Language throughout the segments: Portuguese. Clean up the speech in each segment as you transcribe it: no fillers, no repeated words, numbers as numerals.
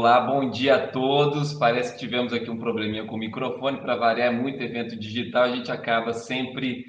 Olá, bom dia a todos. Parece que tivemos aqui um probleminha com o microfone. Para variar, é muito evento digital, a gente acaba sempre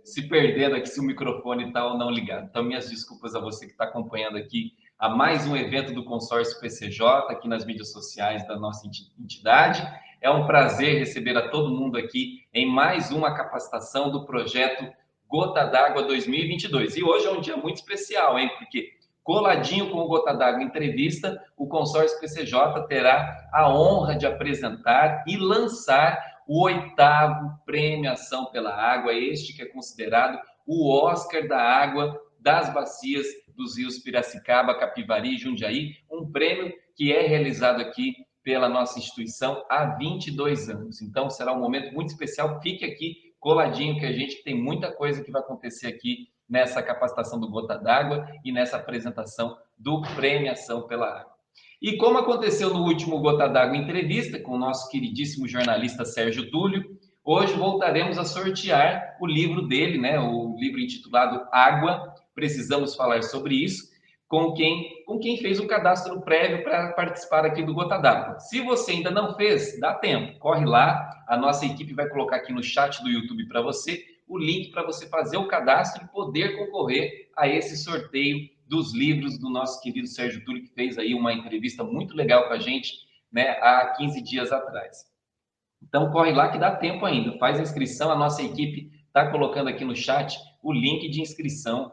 se perdendo aqui se o microfone está ou não ligado. Então, minhas desculpas a você que está acompanhando aqui a mais um evento do Consórcio PCJ, aqui nas mídias sociais da nossa entidade. É um prazer receber a todo mundo aqui em mais uma capacitação do projeto Gota d'Água 2022. E hoje é um dia muito especial, hein? Porque coladinho com o Gota d'Água Entrevista, o Consórcio PCJ terá a honra de apresentar e lançar o 8º Prêmio Ação pela Água, este que é considerado o Oscar da água das bacias dos rios Piracicaba, Capivari e Jundiaí, um prêmio que é realizado aqui pela nossa instituição há 22 anos. Então, será um momento muito especial. Fique aqui coladinho que a gente tem muita coisa que vai acontecer aqui nessa capacitação do Gota d'Água e nessa apresentação do Prêmio Ação pela Água. E como aconteceu no último Gota d'Água entrevista com o nosso queridíssimo jornalista Sérgio Túlio, hoje voltaremos a sortear o livro dele, né? O livro intitulado Água, Precisamos Falar sobre Isso, com quem fez o cadastro prévio para participar aqui do Gota d'Água. Se você ainda não fez, dá tempo, corre lá, a nossa equipe vai colocar aqui no chat do YouTube para você o link para você fazer o cadastro e poder concorrer a esse sorteio dos livros do nosso querido Sérgio Túlio, que fez aí uma entrevista muito legal com a gente, né, há 15 dias atrás. Então, corre lá que dá tempo ainda. Faz a inscrição, a nossa equipe está colocando aqui no chat o link de inscrição,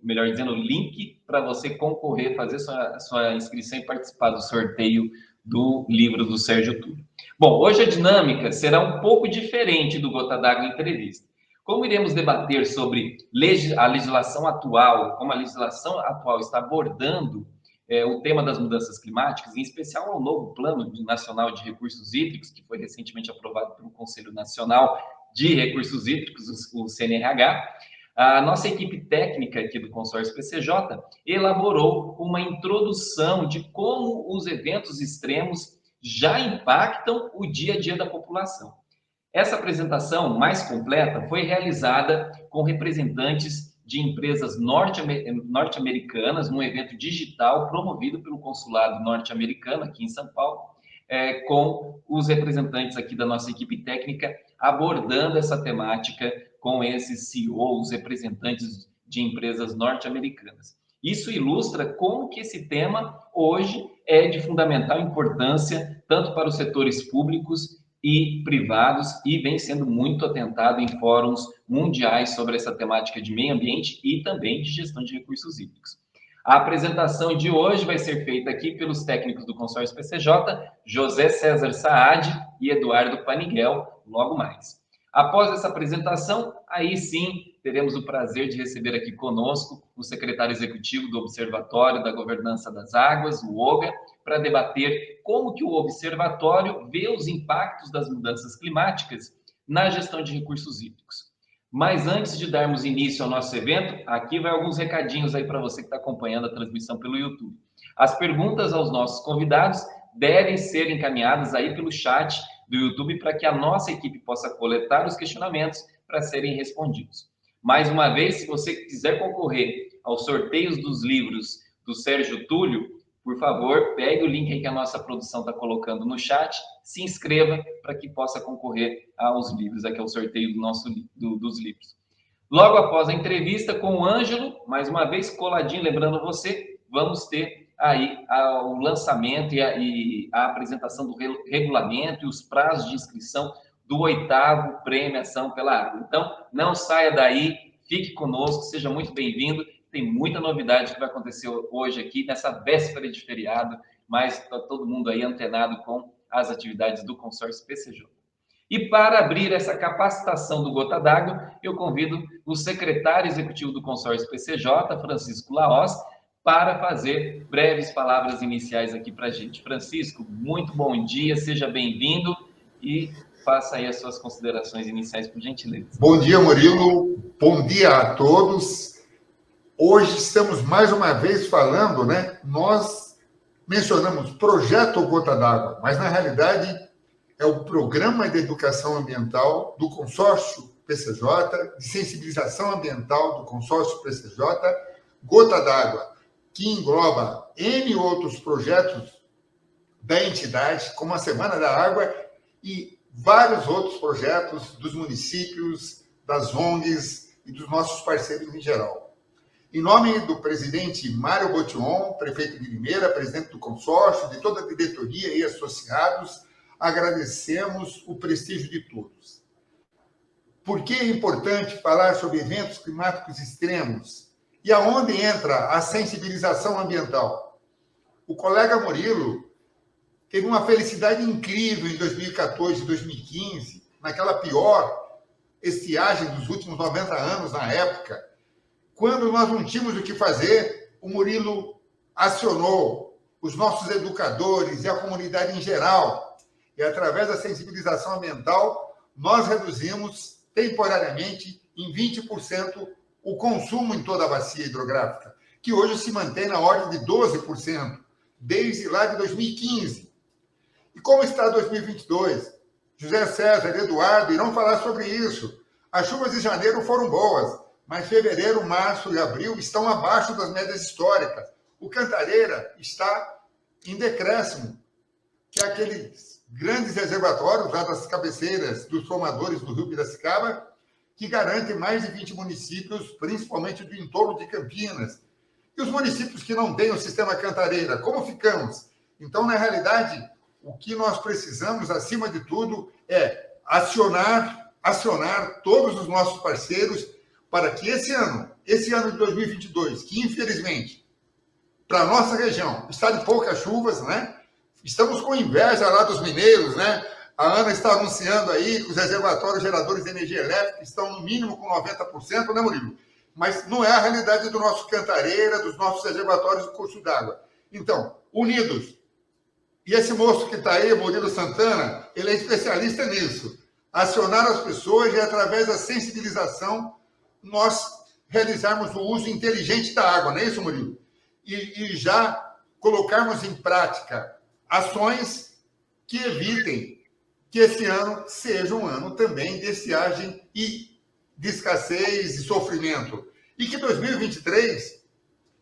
melhor dizendo, o link para você concorrer, fazer sua inscrição e participar do sorteio do livro do Sérgio Túlio. Bom, hoje a dinâmica será um pouco diferente do Gota d'Água Entrevista. Como iremos debater sobre a legislação atual, como a legislação atual está abordando o tema das mudanças climáticas, em especial ao novo Plano Nacional de Recursos Hídricos, que foi recentemente aprovado pelo Conselho Nacional de Recursos Hídricos, o CNRH, a nossa equipe técnica aqui do Consórcio PCJ elaborou uma introdução de como os eventos extremos já impactam o dia a dia da população. Essa apresentação mais completa foi realizada com representantes de empresas norte-americanas, num evento digital promovido pelo Consulado norte-americano aqui em São Paulo, com os representantes aqui da nossa equipe técnica abordando essa temática com esses CEOs, representantes de empresas norte-americanas. Isso ilustra como que esse tema hoje é de fundamental importância tanto para os setores públicos e privados e vem sendo muito atentado em fóruns mundiais sobre essa temática de meio ambiente e também de gestão de recursos hídricos. A apresentação de hoje vai ser feita aqui pelos técnicos do Consórcio PCJ, José César Saad e Eduardo Paniguel, logo mais. Após essa apresentação, aí sim teremos o prazer de receber aqui conosco o secretário executivo do Observatório da Governança das Águas, o OGA, para debater como que o observatório vê os impactos das mudanças climáticas na gestão de recursos hídricos. Mas antes de darmos início ao nosso evento, aqui vai alguns recadinhos aí para você que está acompanhando a transmissão pelo YouTube. As perguntas aos nossos convidados devem ser encaminhadas aí pelo chat do YouTube para que a nossa equipe possa coletar os questionamentos para serem respondidos. Mais uma vez, se você quiser concorrer aos sorteios dos livros do Sérgio Túlio, por favor, pegue o link aí que a nossa produção está colocando no chat, se inscreva para que possa concorrer aos livros, aqui ao sorteio dos livros. Logo após a entrevista com o Ângelo, mais uma vez, coladinho, lembrando você, vamos ter aí o lançamento e a apresentação do regulamento e os prazos de inscrição do 8º Prêmio Ação pela Água. Então, não saia daí, fique conosco, seja muito bem-vindo. Tem muita novidade que vai acontecer hoje aqui, nessa véspera de feriado, mas está todo mundo aí antenado com as atividades do Consórcio PCJ. E para abrir essa capacitação do Gota d'Água, eu convido o secretário executivo do Consórcio PCJ, Francisco Laós, para fazer breves palavras iniciais aqui para a gente. Francisco, muito bom dia, seja bem-vindo e faça aí as suas considerações iniciais, por gentileza. Bom dia, Murilo. Bom dia a todos. Hoje estamos mais uma vez falando, né? Nós mencionamos Projeto Gota d'Água, mas na realidade é o Programa de Educação Ambiental do Consórcio PCJ, de Sensibilização Ambiental do Consórcio PCJ, Gota d'Água, que engloba N outros projetos da entidade, como a Semana da Água e vários outros projetos dos municípios, das ONGs e dos nossos parceiros em geral. Em nome do presidente Mário Botion, prefeito de Limeira, presidente do consórcio, de toda a diretoria e associados, agradecemos o prestígio de todos. Por que é importante falar sobre eventos climáticos extremos? E aonde entra a sensibilização ambiental? O colega Murilo teve uma felicidade incrível em 2014 e 2015, naquela pior estiagem dos últimos 90 anos na época. Quando nós não tínhamos o que fazer, o Murilo acionou os nossos educadores e a comunidade em geral. E através da sensibilização ambiental, nós reduzimos temporariamente em 20% o consumo em toda a bacia hidrográfica, que hoje se mantém na ordem de 12%, desde lá de 2015. E como está 2022? José César e Eduardo irão falar sobre isso. As chuvas de janeiro foram boas, mas fevereiro, março e abril estão abaixo das médias históricas. O Cantareira está em decréscimo, que é aqueles grandes reservatórios lá das cabeceiras dos formadores do Rio Piracicaba, que garantem mais de 20 municípios, principalmente do entorno de Campinas. E os municípios que não têm o sistema Cantareira, como ficamos? Então, na realidade, o que nós precisamos, acima de tudo, é acionar todos os nossos parceiros para que esse ano de 2022, que infelizmente, para a nossa região, está de poucas chuvas, né? Estamos com inveja lá dos mineiros, né? A Ana está anunciando aí que os reservatórios geradores de energia elétrica estão no mínimo com 90%, né, Murilo? Mas não é a realidade do nosso Cantareira, dos nossos reservatórios de curso d'água. Então, unidos. E esse moço que está aí, Murilo Santana, ele é especialista nisso. Acionar as pessoas e, através da sensibilização, nós realizarmos o uso inteligente da água, não é isso, Murilo? E já colocarmos em prática ações que evitem que esse ano seja um ano também de estiagem e de escassez e sofrimento. E que 2023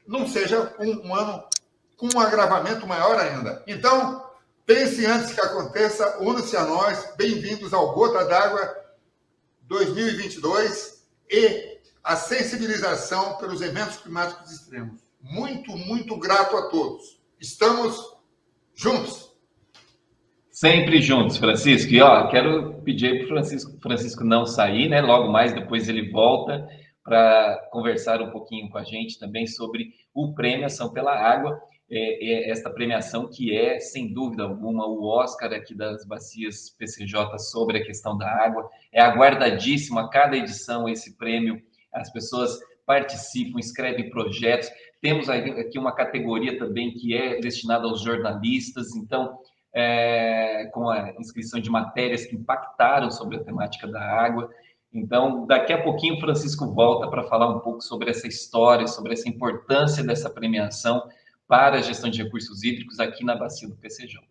não seja um ano com um agravamento maior ainda. Então, pense antes que aconteça, una-se a nós, bem-vindos ao Gota d'Água 2022 e a sensibilização pelos eventos climáticos extremos. Muito, muito grato a todos. Estamos juntos. Sempre juntos, Francisco. E ó, quero pedir para o Francisco não sair, né? Logo mais depois ele volta para conversar um pouquinho com a gente também sobre o Prêmio Ação pela Água. Esta premiação que é, sem dúvida alguma, o Oscar aqui das bacias PCJ sobre a questão da água. É aguardadíssimo a cada edição esse prêmio. As pessoas participam, escrevem projetos. Temos aqui uma categoria também que é destinada aos jornalistas. Então, com a inscrição de matérias que impactaram sobre a temática da água. Então, daqui a pouquinho o Francisco volta para falar um pouco sobre essa história, sobre essa importância dessa premiação para a gestão de recursos hídricos aqui na bacia do PCJ.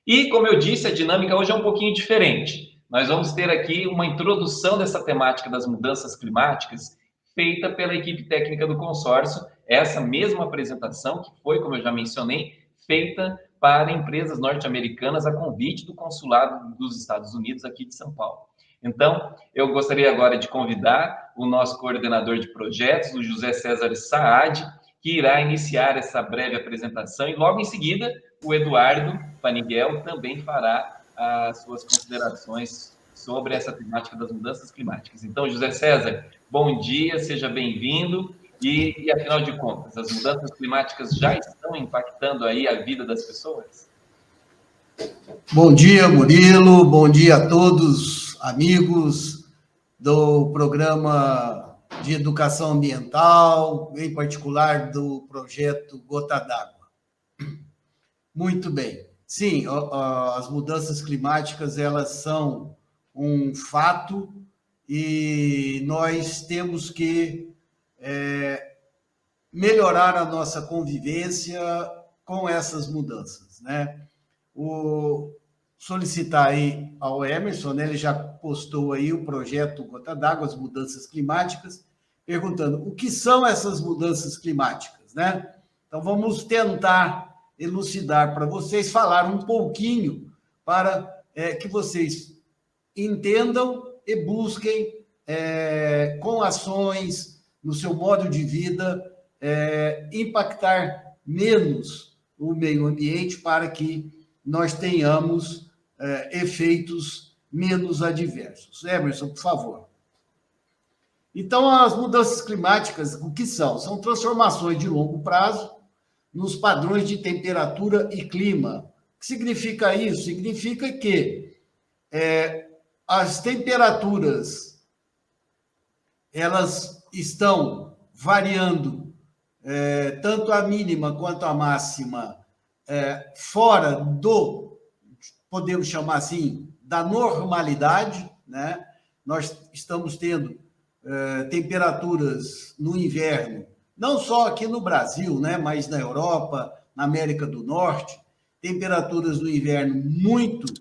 E, como eu disse, a dinâmica hoje é um pouquinho diferente. Nós vamos ter aqui uma introdução dessa temática das mudanças climáticas feita pela equipe técnica do consórcio, essa mesma apresentação que foi, como eu já mencionei, feita para empresas norte-americanas a convite do Consulado dos Estados Unidos aqui de São Paulo. Então, eu gostaria agora de convidar o nosso coordenador de projetos, o José César Saad, que irá iniciar essa breve apresentação e logo em seguida o Eduardo Paniguel também fará as suas considerações sobre essa temática das mudanças climáticas. Então, José César, bom dia, seja bem-vindo. E, afinal de contas, as mudanças climáticas já estão impactando aí a vida das pessoas? Bom dia, Murilo. Bom dia a todos, amigos do programa de educação ambiental, em particular do projeto Gota d'Água. Muito bem. Sim, as mudanças climáticas, elas são um fato e nós temos que melhorar a nossa convivência com essas mudanças, né? Solicitar aí ao Emerson, né? Ele já postou aí o projeto Gota d'Água, as mudanças climáticas, perguntando o que são essas mudanças climáticas, né? Então, vamos tentar elucidar para vocês, falar um pouquinho para que vocês entendam e busquem com ações no seu modo de vida impactar menos o meio ambiente para que nós tenhamos efeitos menos adversos. Emerson, por favor. Então, as mudanças climáticas, o que são? São transformações de longo prazo nos padrões de temperatura e clima. O que significa isso? Significa que as temperaturas elas estão variando, tanto a mínima quanto a máxima, fora do, podemos chamar assim, da normalidade, né? Nós estamos tendo temperaturas no inverno, não só aqui no Brasil, né? Mas na Europa, na América do Norte, temperaturas no inverno muito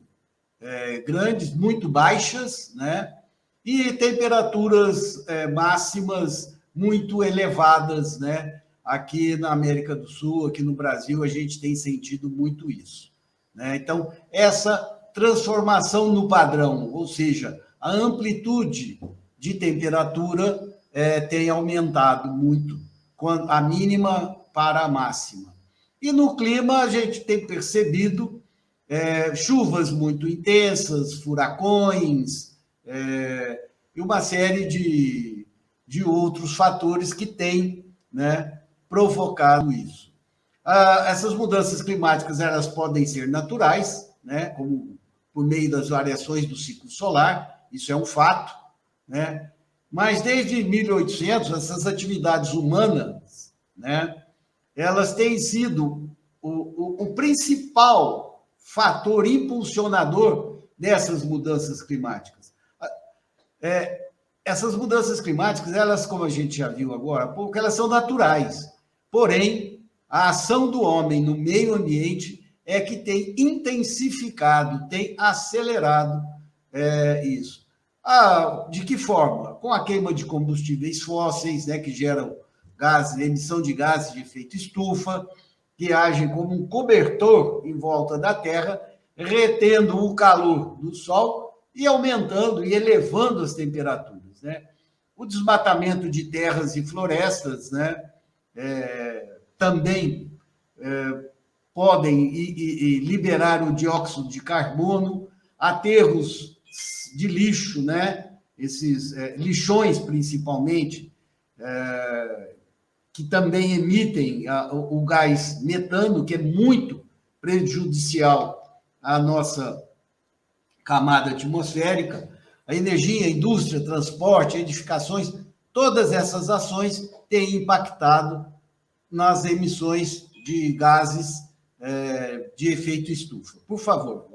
grandes, muito baixas, né? E temperaturas máximas muito elevadas, né? Aqui na América do Sul, aqui no Brasil, a gente tem sentido muito isso, né? Então, essa transformação no padrão, ou seja, a amplitude de temperatura tem aumentado muito, a mínima para a máxima. E no clima, a gente tem percebido chuvas muito intensas, furacões, e uma série de outros fatores que têm, né, provocado isso. Essas mudanças climáticas elas podem ser naturais, né, como por meio das variações do ciclo solar, isso é um fato, né? Mas desde 1800, essas atividades humanas, né, elas têm sido o principal fator impulsionador dessas mudanças climáticas. Essas mudanças climáticas, elas, como a gente já viu agora há pouco, elas são naturais. Porém, a ação do homem no meio ambiente é que tem intensificado, tem acelerado isso. De que forma? Com a queima de combustíveis fósseis, né, que geram gases, emissão de gases de efeito estufa, que agem como um cobertor em volta da Terra, retendo o calor do Sol e aumentando e elevando as temperaturas, né? O desmatamento de terras e florestas, né, também podem liberar o dióxido de carbono, aterros de lixo, né? Esses lixões, principalmente, que também emitem o gás metano, que é muito prejudicial à nossa camada atmosférica, a energia, a indústria, transporte, edificações, todas essas ações têm impactado nas emissões de gases de efeito estufa. Por favor.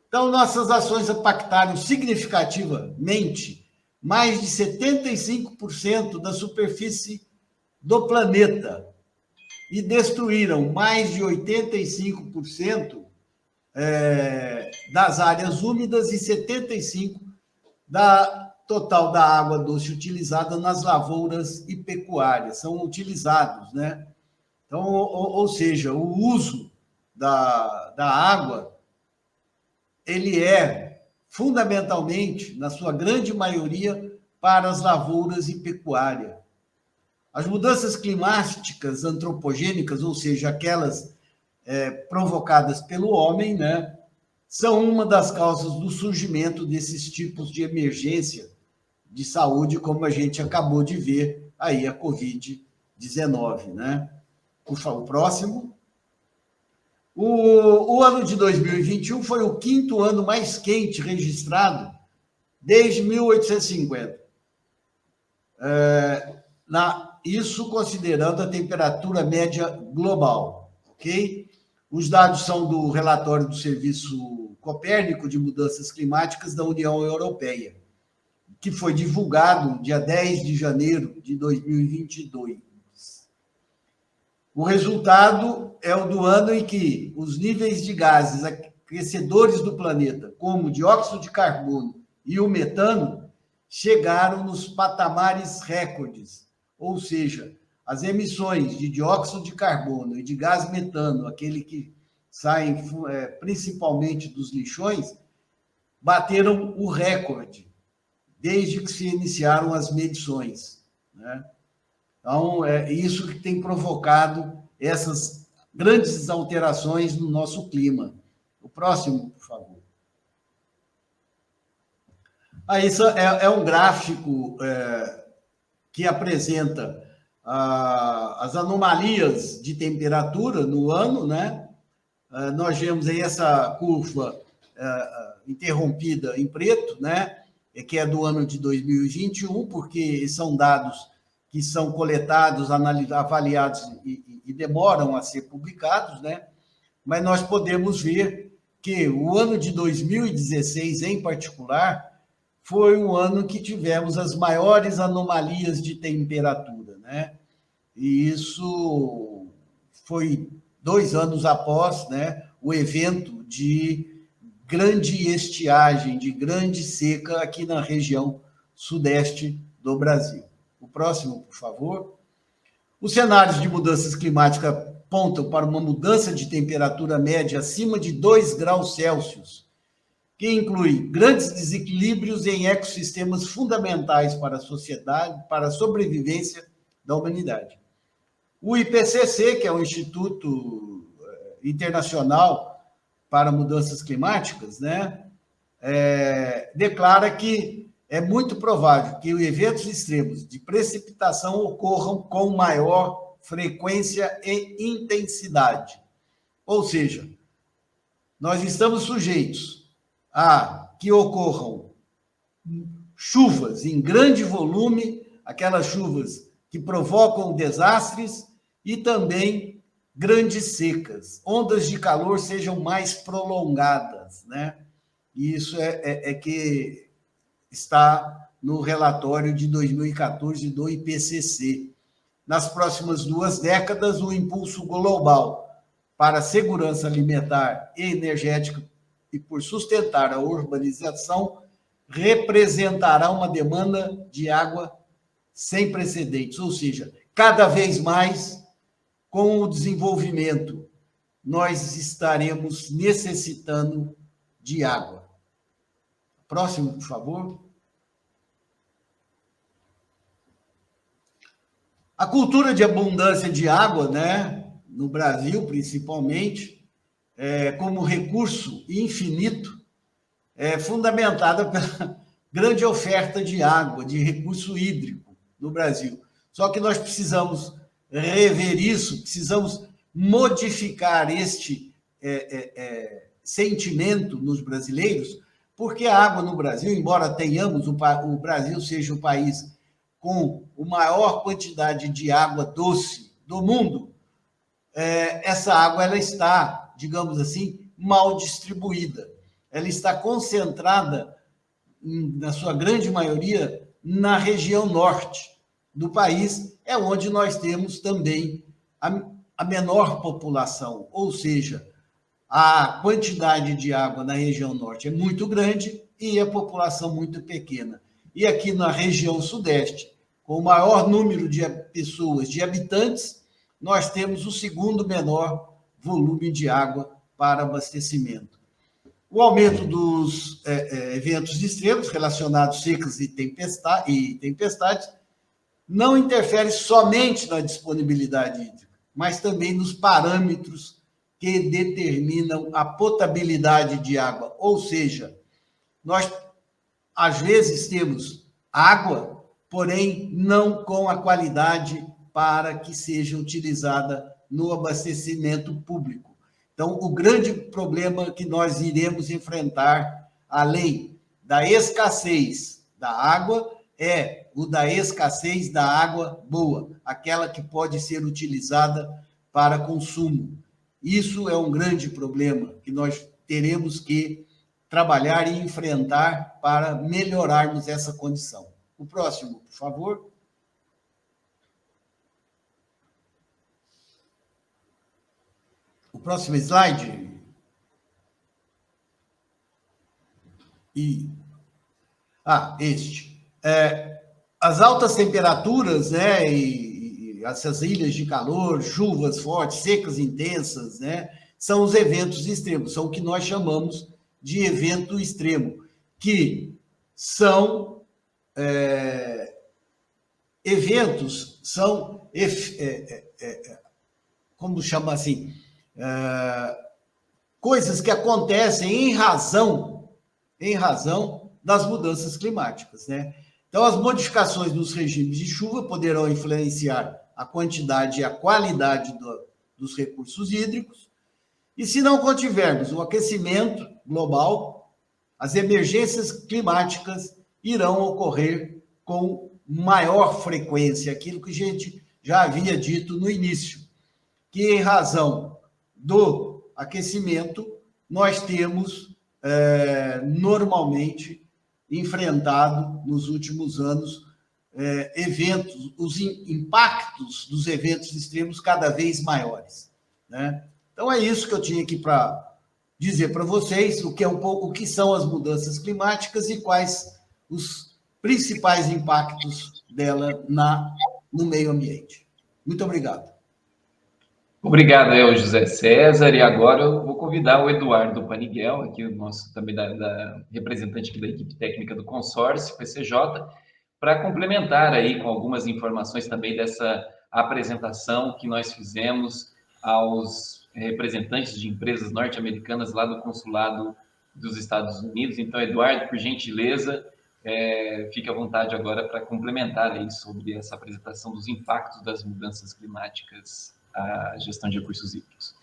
Então, nossas ações impactaram significativamente mais de 75% da superfície do planeta e destruíram mais de 85% das áreas úmidas e 75% da total da água doce utilizada nas lavouras e pecuárias. São utilizados, né? Então, ou seja, o uso da água, ele é fundamentalmente, na sua grande maioria, para as lavouras e pecuária. As mudanças climáticas antropogênicas, ou seja, aquelas provocadas pelo homem, né, são uma das causas do surgimento desses tipos de emergência de saúde, como a gente acabou de ver aí, a Covid-19, né? Por favor, próximo. O ano de 2021 foi o 5º ano mais quente registrado desde 1850. Isso considerando a temperatura média global, ok? Os dados são do relatório do Serviço Copérnico de Mudanças Climáticas da União Europeia, que foi divulgado dia 10 de janeiro de 2022. O resultado é o do ano em que os níveis de gases aquecedores do planeta, como o dióxido de carbono e o metano, chegaram nos patamares recordes, ou seja, as emissões de dióxido de carbono e de gás metano, aquele que saem principalmente dos lixões, bateram o recorde desde que se iniciaram as medições, né? Então, é isso que tem provocado essas grandes alterações no nosso clima. O próximo, por favor. Isso é um gráfico que apresenta as anomalias de temperatura no ano, né? Nós vemos aí essa curva interrompida em preto, né? Que é do ano de 2021, porque são dados que são coletados, avaliados e demoram a ser publicados, né? Mas nós podemos ver que o ano de 2016, em particular, foi um ano que tivemos as maiores anomalias de temperatura, né? E isso foi 2 anos após, né, o evento de grande estiagem, de grande seca aqui na região sudeste do Brasil. O próximo, por favor. Os cenários de mudanças climáticas apontam para uma mudança de temperatura média acima de 2 graus Celsius, que inclui grandes desequilíbrios em ecossistemas fundamentais para a sociedade, para a sobrevivência da humanidade. O IPCC, que é o Instituto Internacional para Mudanças Climáticas, né, declara que é muito provável que eventos extremos de precipitação ocorram com maior frequência e intensidade. Ou seja, nós estamos sujeitos a que ocorram chuvas em grande volume, aquelas chuvas que provocam desastres, e também grandes secas, ondas de calor sejam mais prolongadas, né? E isso é que está no relatório de 2014 do IPCC. Nas próximas 2 décadas, o impulso global para a segurança alimentar e energética e por sustentar a urbanização representará uma demanda de água sem precedentes, ou seja, cada vez mais, com o desenvolvimento, nós estaremos necessitando de água. Próximo, por favor. A cultura de abundância de água, né, no Brasil, principalmente, como recurso infinito, é fundamentada pela grande oferta de água, de recurso hídrico no Brasil. Só que nós precisamos rever isso, precisamos modificar este sentimento nos brasileiros, porque a água no Brasil, embora tenhamos, o Brasil seja o país com a maior quantidade de água doce do mundo, essa água ela está, digamos assim, mal distribuída. Ela está concentrada, na sua grande maioria, na região norte do país, é onde nós temos também a menor população, ou seja, a quantidade de água na região norte é muito grande e a população muito pequena. E aqui na região sudeste, com o maior número de pessoas, de habitantes, nós temos o segundo menor volume de água para abastecimento. O aumento dos eventos extremos relacionados a secas e tempestades não interfere somente na disponibilidade hídrica, mas também nos parâmetros que determinam a potabilidade de água. Ou seja, nós, às vezes, temos água, porém não com a qualidade para que seja utilizada no abastecimento público. Então, o grande problema que nós iremos enfrentar, além da escassez da água, é o da escassez da água boa, aquela que pode ser utilizada para consumo. Isso é um grande problema que nós teremos que trabalhar e enfrentar para melhorarmos essa condição. O próximo, por favor. O próximo slide. Este. As altas temperaturas, né, e essas ilhas de calor, chuvas fortes, secas intensas, né? São os eventos extremos, são o que nós chamamos de evento extremo, que são eventos, são, como chama assim, coisas que acontecem em razão das mudanças climáticas, né? Então, as modificações nos regimes de chuva poderão influenciar a quantidade e a qualidade dos recursos hídricos, e se não contivermos o aquecimento global, as emergências climáticas irão ocorrer com maior frequência, aquilo que a gente já havia dito no início, que em razão do aquecimento, nós temos normalmente enfrentado nos últimos anos eventos, os impactos dos eventos extremos cada vez maiores, né? Então é isso que eu tinha aqui para dizer para vocês, o que são as mudanças climáticas e quais os principais impactos dela no meio ambiente. Muito obrigado. Obrigado, José César. E agora eu vou convidar o Eduardo Paniguel, aqui o nosso também da representante aqui da equipe técnica do consórcio PCJ, para complementar aí com algumas informações também dessa apresentação que nós fizemos aos representantes de empresas norte-americanas lá do consulado dos Estados Unidos. Então, Eduardo, por gentileza, fique à vontade agora para complementar aí sobre essa apresentação dos impactos das mudanças climáticas à gestão de recursos hídricos.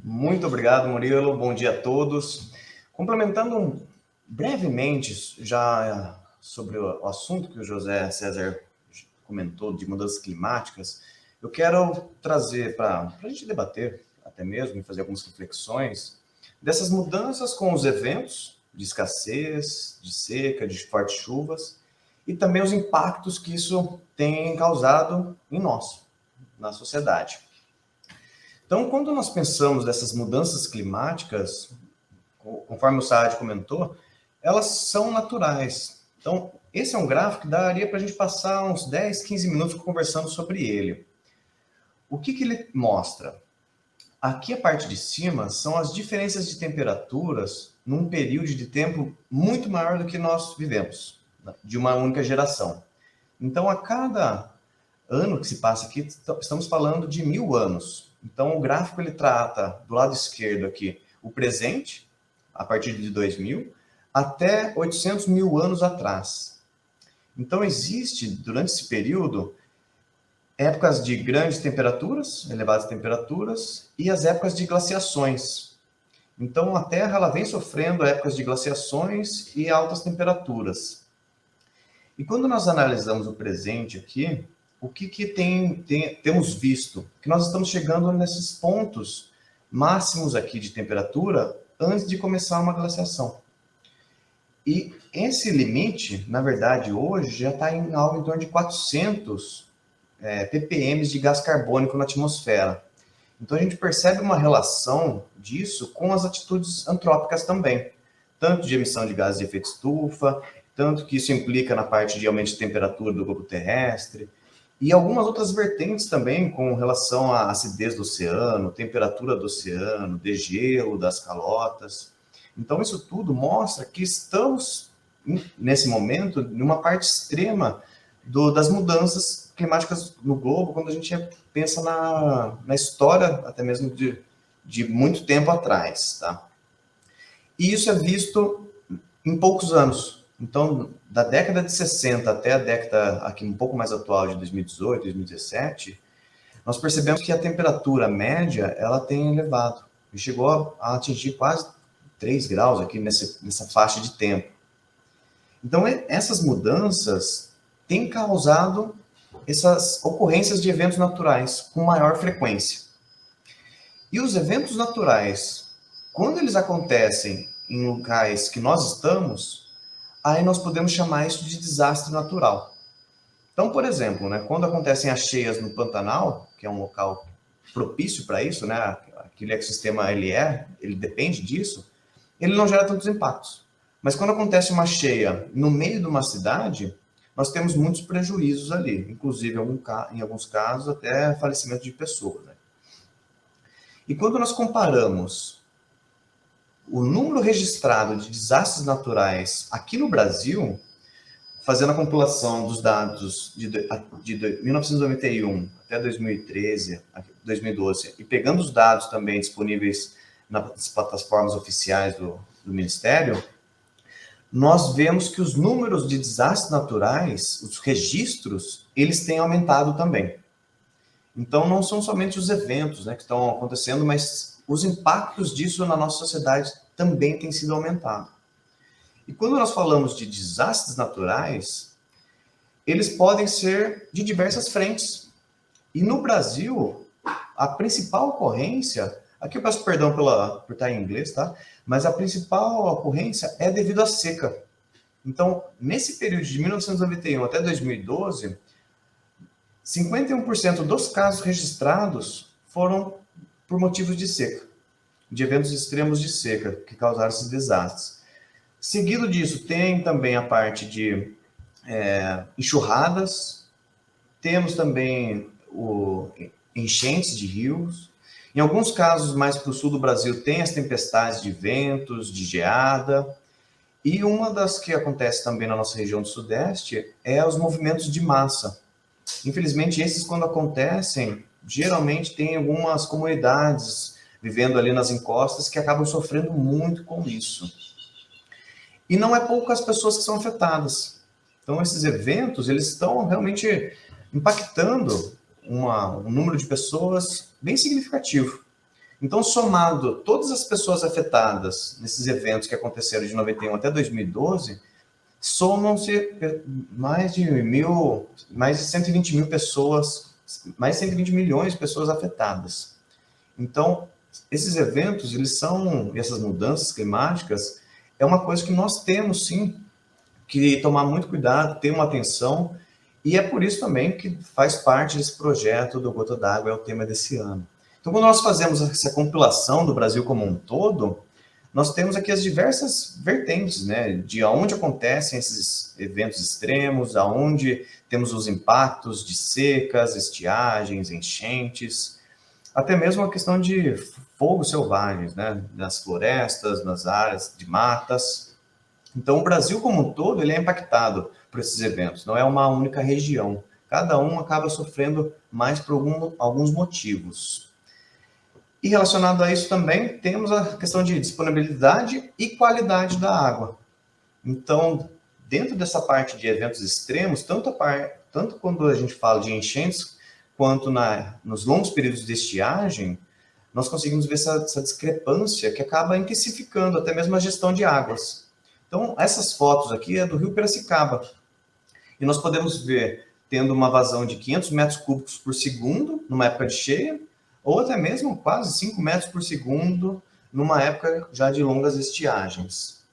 Muito obrigado, Murilo. Bom dia a todos. Complementando brevemente já sobre o assunto que o José César comentou de mudanças climáticas, eu quero trazer para a gente debater até mesmo e fazer algumas reflexões dessas mudanças com os eventos de escassez, de seca, de fortes chuvas e também os impactos que isso tem causado em nós, na sociedade. Então, quando nós pensamos dessas mudanças climáticas, conforme o Saad comentou, elas são naturais. Então, esse é um gráfico que daria para a gente passar uns 10, 15 minutos conversando sobre ele. O que ele mostra? Aqui a parte de cima são as diferenças de temperaturas num período de tempo muito maior do que nós vivemos, de uma única geração. Então, a cada ano que se passa aqui, estamos falando de 1000 anos. Então, o gráfico ele trata, do lado esquerdo aqui, o presente, a partir de 2000, até 800 mil anos atrás. Então, existe, durante esse período, épocas de grandes temperaturas, elevadas temperaturas, e as épocas de glaciações. Então, a Terra ela vem sofrendo épocas de glaciações e altas temperaturas. E quando nós analisamos o presente aqui, o que temos visto? Que nós estamos chegando nesses pontos máximos aqui de temperatura antes de começar uma glaciação. E esse limite, na verdade, hoje já está em algo em torno de 400 ppm de gás carbônico na atmosfera. Então a gente percebe uma relação disso com as atitudes antrópicas também, tanto de emissão de gases de efeito estufa, tanto que isso implica na parte de aumento de temperatura do globo terrestre, e algumas outras vertentes também com relação à acidez do oceano, temperatura do oceano, degelo das calotas. Então isso tudo mostra que estamos, nesse momento, numa parte extrema das mudanças climáticas no globo, quando a gente pensa na história, até mesmo de muito tempo atrás, tá? E isso é visto em poucos anos. Então, da década de 60 até a década aqui um pouco mais atual, de 2018, 2017, nós percebemos que a temperatura média, ela tem elevado. E chegou a atingir quase 3 graus aqui nessa faixa de tempo. Então, essas mudanças têm causado essas ocorrências de eventos naturais com maior frequência. E os eventos naturais, quando eles acontecem em locais que nós estamos, aí nós podemos chamar isso de desastre natural. Então, por exemplo, né, quando acontecem as cheias no Pantanal, que é um local propício para isso, né, aquele ecossistema ele depende disso, ele não gera tantos impactos. Mas quando acontece uma cheia no meio de uma cidade, nós temos muitos prejuízos ali, inclusive em alguns casos até falecimento de pessoas, né? E quando nós comparamos o número registrado de desastres naturais aqui no Brasil, fazendo a compilação dos dados de 1991 até 2013, 2012, e pegando os dados também disponíveis nas plataformas oficiais do Ministério, nós vemos que os números de desastres naturais, os registros, eles têm aumentado também. Então, não são somente os eventos, né, que estão acontecendo, mas os impactos disso na nossa sociedade também têm sido aumentados. E quando nós falamos de desastres naturais, eles podem ser de diversas frentes. E no Brasil, a principal ocorrência, aqui eu peço perdão por estar em inglês, tá? Mas a principal ocorrência é devido à seca. Então, nesse período de 1991 até 2012, 51% dos casos registrados foram por motivos de seca, de eventos extremos de seca, que causaram esses desastres. Seguido disso, tem também a parte de enxurradas, temos também enchentes de rios. Em alguns casos, mais para o sul do Brasil, tem as tempestades de ventos, de geada. E uma das que acontece também na nossa região do Sudeste é os movimentos de massa. Infelizmente, esses, quando acontecem, geralmente tem algumas comunidades vivendo ali nas encostas que acabam sofrendo muito com isso. E não é poucas pessoas que são afetadas. Então, esses eventos, eles estão realmente impactando um número de pessoas bem significativo. Então, somado todas as pessoas afetadas nesses eventos que aconteceram de 91 até 2012, somam-se mais de 120 mil pessoas, mais de 120 milhões de pessoas afetadas. Então, esses eventos, essas mudanças climáticas, é uma coisa que nós temos, sim, que tomar muito cuidado, ter uma atenção, e é por isso também que faz parte desse projeto do Gota d'Água, é o tema desse ano. Então, quando nós fazemos essa compilação do Brasil como um todo, nós temos aqui as diversas vertentes, né, de onde acontecem esses eventos extremos, aonde temos os impactos de secas, estiagens, enchentes, até mesmo a questão de fogos selvagens, né, nas florestas, nas áreas de matas. Então, o Brasil como um todo, ele é impactado por esses eventos, não é uma única região. Cada um acaba sofrendo mais por alguns motivos. E relacionado a isso também, temos a questão de disponibilidade e qualidade da água. Então, dentro dessa parte de eventos extremos, tanto quando a gente fala de enchentes, quanto nos longos períodos de estiagem, nós conseguimos ver essa discrepância que acaba intensificando até mesmo a gestão de águas. Então, essas fotos aqui é do Rio Piracicaba. E nós podemos ver tendo uma vazão de 500 metros cúbicos por segundo, numa época de cheia, ou até mesmo quase 5 metros por segundo, numa época já de longas estiagens.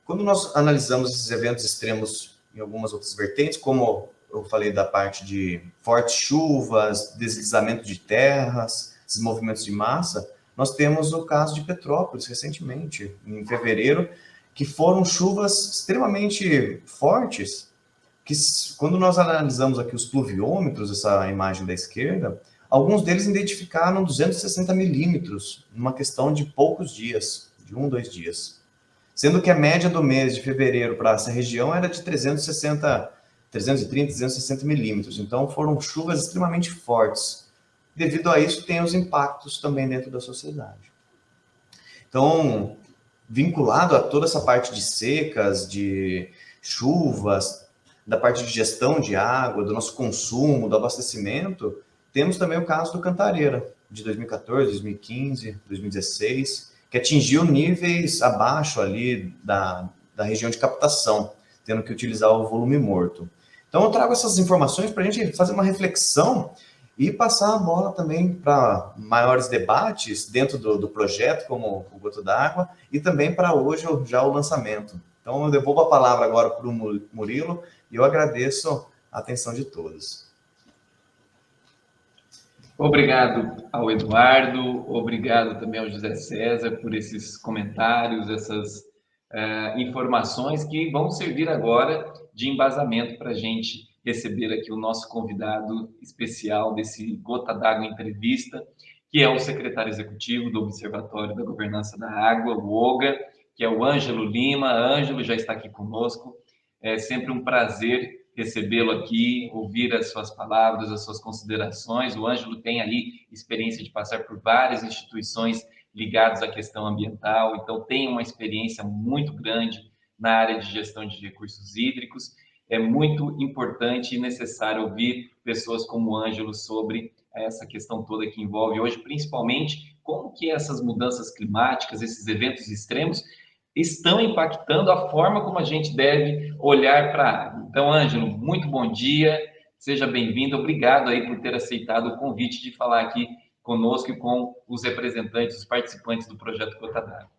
Quando nós analisamos esses eventos extremos em algumas outras vertentes, como eu falei da parte de fortes chuvas, deslizamento de terras, esses movimentos de massa, nós temos o caso de Petrópolis, recentemente, em fevereiro, que foram chuvas extremamente fortes, que quando nós analisamos aqui os pluviômetros, essa imagem da esquerda, alguns deles identificaram 260 milímetros numa questão de poucos dias, de 1, 2 dias. Sendo que a média do mês de fevereiro para essa região era de 330, 360 milímetros. Então, foram chuvas extremamente fortes. Devido a isso, tem os impactos também dentro da sociedade. Então, vinculado a toda essa parte de secas, de chuvas, da parte de gestão de água, do nosso consumo, do abastecimento, temos também o caso do Cantareira, de 2014, 2015, 2016, que atingiu níveis abaixo ali da região de captação, tendo que utilizar o volume morto. Então, eu trago essas informações para a gente fazer uma reflexão e passar a bola também para maiores debates dentro do projeto, como o Gota d'Água, e também para hoje já o lançamento. Então, eu devolvo a palavra agora para o Murilo e eu agradeço a atenção de todos. Obrigado ao Eduardo, obrigado também ao José César por esses comentários, essas informações que vão servir agora de embasamento para a gente receber aqui o nosso convidado especial desse Gota d'Água Entrevista, que é o secretário executivo do Observatório da Governança da Água, o OGA, que é o Ângelo Lima. Ângelo já está aqui conosco. É sempre um prazer recebê-lo aqui, ouvir as suas palavras, as suas considerações. O Ângelo tem aí experiência de passar por várias instituições ligadas à questão ambiental, então tem uma experiência muito grande na área de gestão de recursos hídricos. É muito importante e necessário ouvir pessoas como o Ângelo sobre essa questão toda que envolve hoje, principalmente como que essas mudanças climáticas, esses eventos extremos, estão impactando a forma como a gente deve olhar para a água. Então, Ângelo, muito bom dia, seja bem-vindo, obrigado aí por ter aceitado o convite de falar aqui conosco e com os representantes, os participantes do projeto Gota d'Água.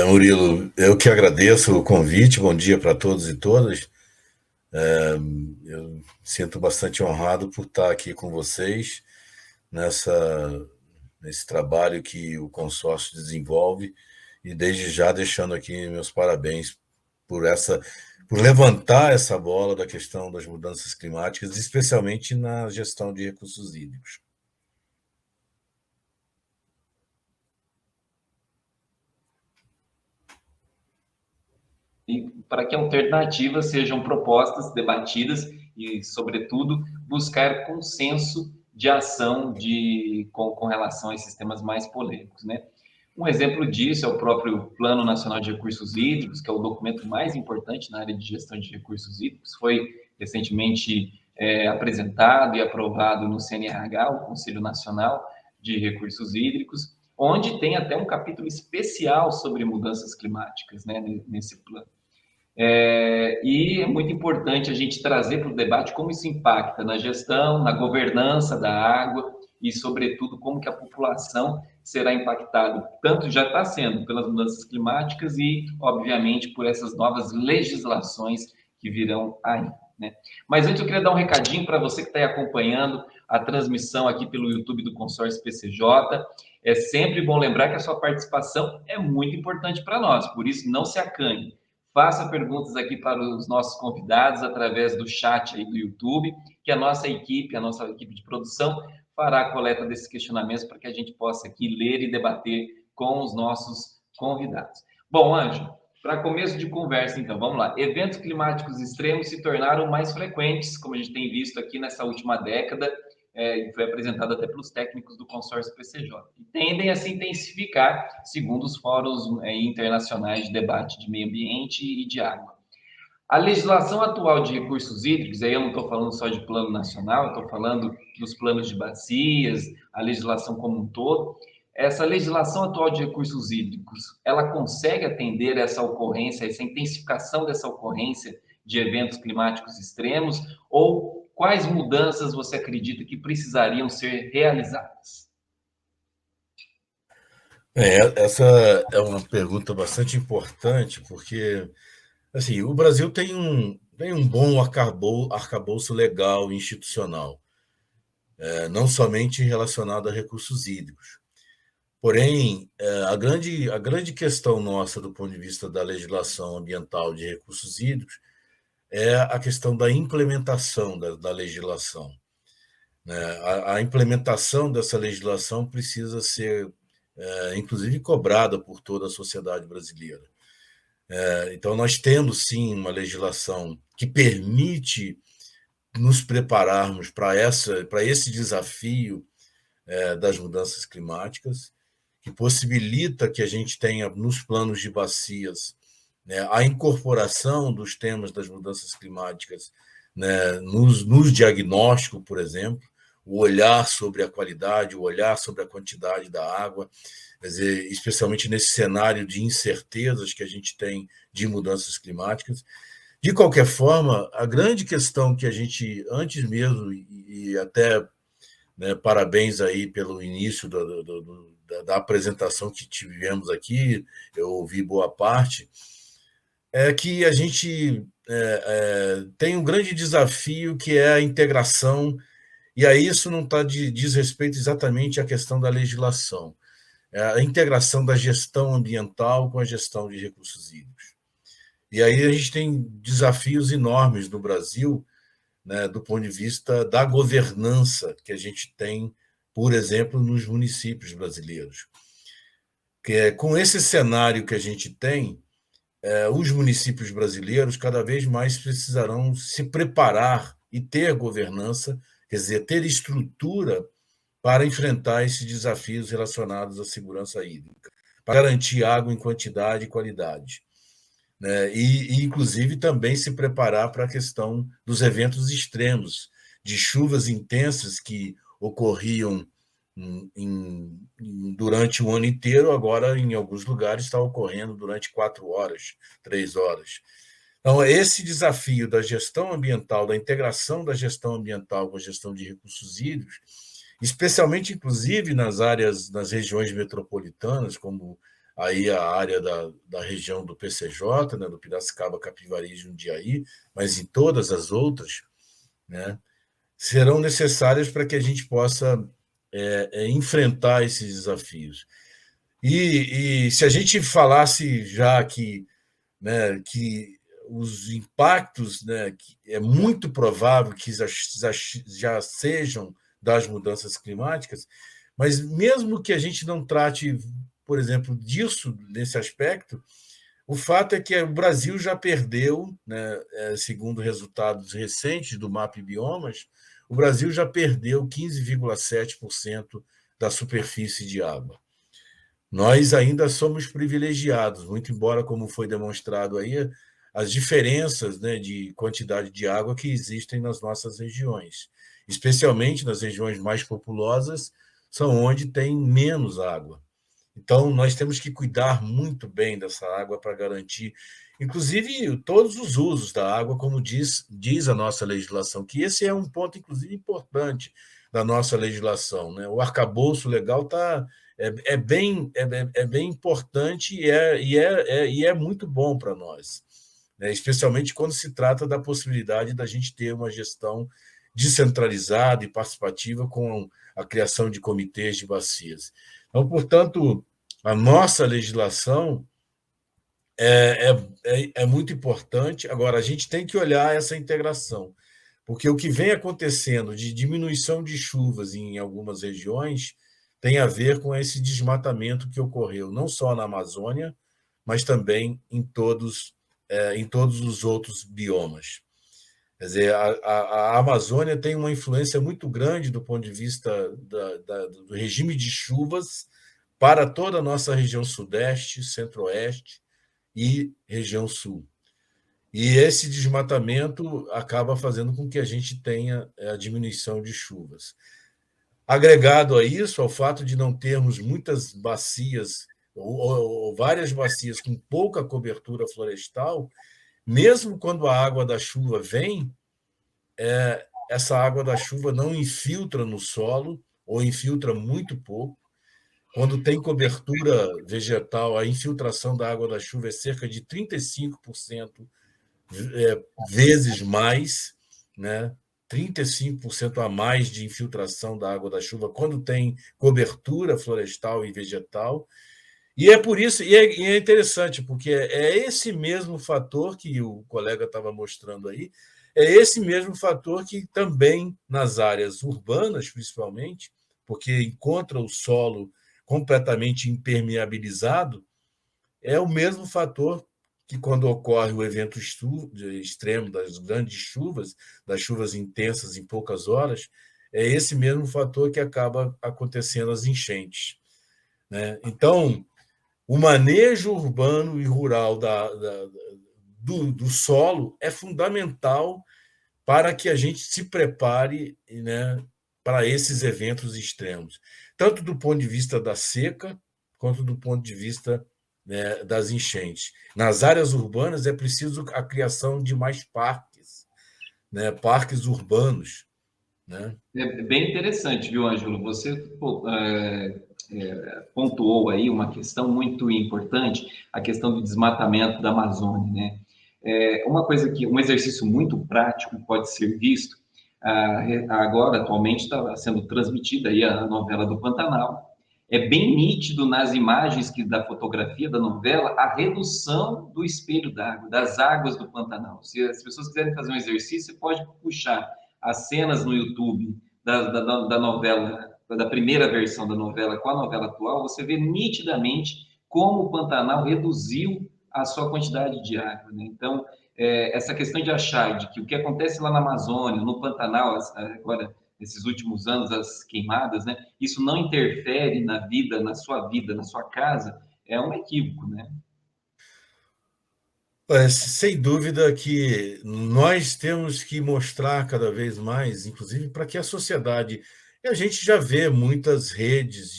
Murilo, eu que agradeço o convite, bom dia para todos e todas. Eu sinto bastante honrado por estar aqui com vocês nesse trabalho que o consórcio desenvolve e desde já deixando aqui meus parabéns por levantar essa bola da questão das mudanças climáticas, especialmente na gestão de recursos hídricos. E para que alternativas sejam propostas, debatidas e, sobretudo, buscar consenso de ação com relação a esses temas mais polêmicos, né? Um exemplo disso é o próprio Plano Nacional de Recursos Hídricos, que é o documento mais importante na área de gestão de recursos hídricos, foi recentemente apresentado e aprovado no CNRH, o Conselho Nacional de Recursos Hídricos, onde tem até um capítulo especial sobre mudanças climáticas, né, nesse plano. E é muito importante a gente trazer para o debate como isso impacta na gestão, na governança da água e, sobretudo, como que a população será impactada, tanto já está sendo pelas mudanças climáticas e, obviamente, por essas novas legislações que virão aí, né? Mas antes eu queria dar um recadinho para você que está aí acompanhando a transmissão aqui pelo YouTube do Consórcio PCJ. É sempre bom lembrar que a sua participação é muito importante para nós, por isso não se acanhe. Faça perguntas aqui para os nossos convidados através do chat aí do YouTube, que a nossa equipe de produção, fará a coleta desses questionamentos para que a gente possa aqui ler e debater com os nossos convidados. Bom, Ângelo, para começo de conversa, então, vamos lá. Eventos climáticos extremos se tornaram mais frequentes, como a gente tem visto aqui nessa última década, e foi apresentado até pelos técnicos do consórcio PCJ, e tendem a se intensificar, segundo os fóruns internacionais de debate de meio ambiente e de água. A legislação atual de recursos hídricos, aí eu não estou falando só de plano nacional, estou falando dos planos de bacias, a legislação como um todo. Essa legislação atual de recursos hídricos, ela consegue atender essa ocorrência, essa intensificação dessa ocorrência de eventos climáticos extremos, ou quais mudanças você acredita que precisariam ser realizadas? Essa é uma pergunta bastante importante, porque assim, o Brasil tem um bom arcabouço legal e institucional, não somente relacionado a recursos hídricos. Porém, a grande questão nossa do ponto de vista da legislação ambiental de recursos hídricos é a questão da implementação da legislação, né? A implementação dessa legislação precisa ser, inclusive, cobrada por toda a sociedade brasileira. Então, nós tendo, sim, uma legislação que permite nos prepararmos para esse desafio das mudanças climáticas, que possibilita que a gente tenha, nos planos de bacias, né, a incorporação dos temas das mudanças climáticas, né, nos diagnósticos, por exemplo, o olhar sobre a qualidade, o olhar sobre a quantidade da água, quer dizer, especialmente nesse cenário de incertezas que a gente tem de mudanças climáticas. De qualquer forma, a grande questão que a gente, antes mesmo, e até, né, parabéns aí pelo início da apresentação que tivemos aqui, eu ouvi boa parte, é que a gente tem um grande desafio que é a integração, e aí isso não diz respeito exatamente à questão da legislação, a integração da gestão ambiental com a gestão de recursos hídricos. E aí a gente tem desafios enormes no Brasil, né, do ponto de vista da governança que a gente tem, por exemplo, nos municípios brasileiros. Que é, com esse cenário que a gente tem, os municípios brasileiros cada vez mais precisarão se preparar e ter governança, quer dizer, ter estrutura para enfrentar esses desafios relacionados à segurança hídrica, para garantir água em quantidade e qualidade, né? Inclusive, também se preparar para a questão dos eventos extremos, de chuvas intensas que ocorriam durante o ano inteiro, agora, em alguns lugares, está ocorrendo durante 4 horas, 3 horas. Então, esse desafio da gestão ambiental, da integração da gestão ambiental com a gestão de recursos hídricos, especialmente, inclusive, nas regiões metropolitanas, como aí a área da região do PCJ, né, do Piracicaba, Capivari e Jundiaí, mas em todas as outras, né, serão necessárias para que a gente possa enfrentar esses desafios. E se a gente falasse já que, né, que os impactos, né, que é muito provável que já sejam das mudanças climáticas, mas mesmo que a gente não trate, por exemplo, disso, nesse aspecto, o fato é que o Brasil já perdeu, né, segundo resultados recentes do MAP Biomas, o Brasil já perdeu 15,7% da superfície de água. Nós ainda somos privilegiados, muito embora, como foi demonstrado aí, as diferenças, né, de quantidade de água que existem nas nossas regiões, especialmente nas regiões mais populosas, são onde tem menos água. Então, nós temos que cuidar muito bem dessa água para garantir, inclusive, todos os usos da água, como diz a nossa legislação, que esse é um ponto, inclusive, importante da nossa legislação, né? O arcabouço legal é bem importante e é muito bom para nós, né? Especialmente quando se trata da possibilidade da gente ter uma gestão descentralizada e participativa com a criação de comitês de bacias. Então, portanto, a nossa legislação é muito importante. Agora, a gente tem que olhar essa integração, porque o que vem acontecendo de diminuição de chuvas em algumas regiões tem a ver com esse desmatamento que ocorreu, não só na Amazônia, mas também em todos os outros biomas. Quer dizer, a Amazônia tem uma influência muito grande do ponto de vista do regime de chuvas para toda a nossa região sudeste, centro-oeste e região sul. E esse desmatamento acaba fazendo com que a gente tenha a diminuição de chuvas. Agregado a isso, ao fato de não termos muitas bacias ou várias bacias com pouca cobertura florestal, mesmo quando a água da chuva vem, essa água da chuva não infiltra no solo ou infiltra muito pouco. Quando tem cobertura vegetal, a infiltração da água da chuva é cerca de 35% vezes mais, né? 35% a mais de infiltração da água da chuva quando tem cobertura florestal e vegetal. E é por isso, e é interessante, porque é esse mesmo fator que o colega estava mostrando aí, é esse mesmo fator que também nas áreas urbanas, principalmente, porque encontra o solo completamente impermeabilizado, é o mesmo fator que, quando ocorre o evento extremo das grandes chuvas, das chuvas intensas em poucas horas, é esse mesmo fator que acaba acontecendo as enchentes, né? Então, o manejo urbano e rural do solo é fundamental para que a gente se prepare, né, para esses eventos extremos, tanto do ponto de vista da seca, quanto do ponto de vista, né, das enchentes. Nas áreas urbanas é preciso a criação de mais parques, né, parques urbanos, né? É bem interessante, viu, Ângelo? Você pontuou aí uma questão muito importante, a questão do desmatamento da Amazônia, né? Um exercício muito prático pode ser visto. Agora, atualmente, está sendo transmitida aí a novela do Pantanal, é bem nítido nas imagens da fotografia da novela a redução do espelho d'água, das águas do Pantanal. Se as pessoas quiserem fazer um exercício, você pode puxar as cenas no YouTube da novela, da primeira versão da novela com a novela atual, você vê nitidamente como o Pantanal reduziu a sua quantidade de água, né? Então, essa questão de achar de que o que acontece lá na Amazônia, no Pantanal, agora, nesses últimos anos, as queimadas, né? Isso não interfere na vida, na sua casa, é um equívoco, né? Sem dúvida que nós temos que mostrar cada vez mais, inclusive para que a sociedade. E a gente já vê muitas redes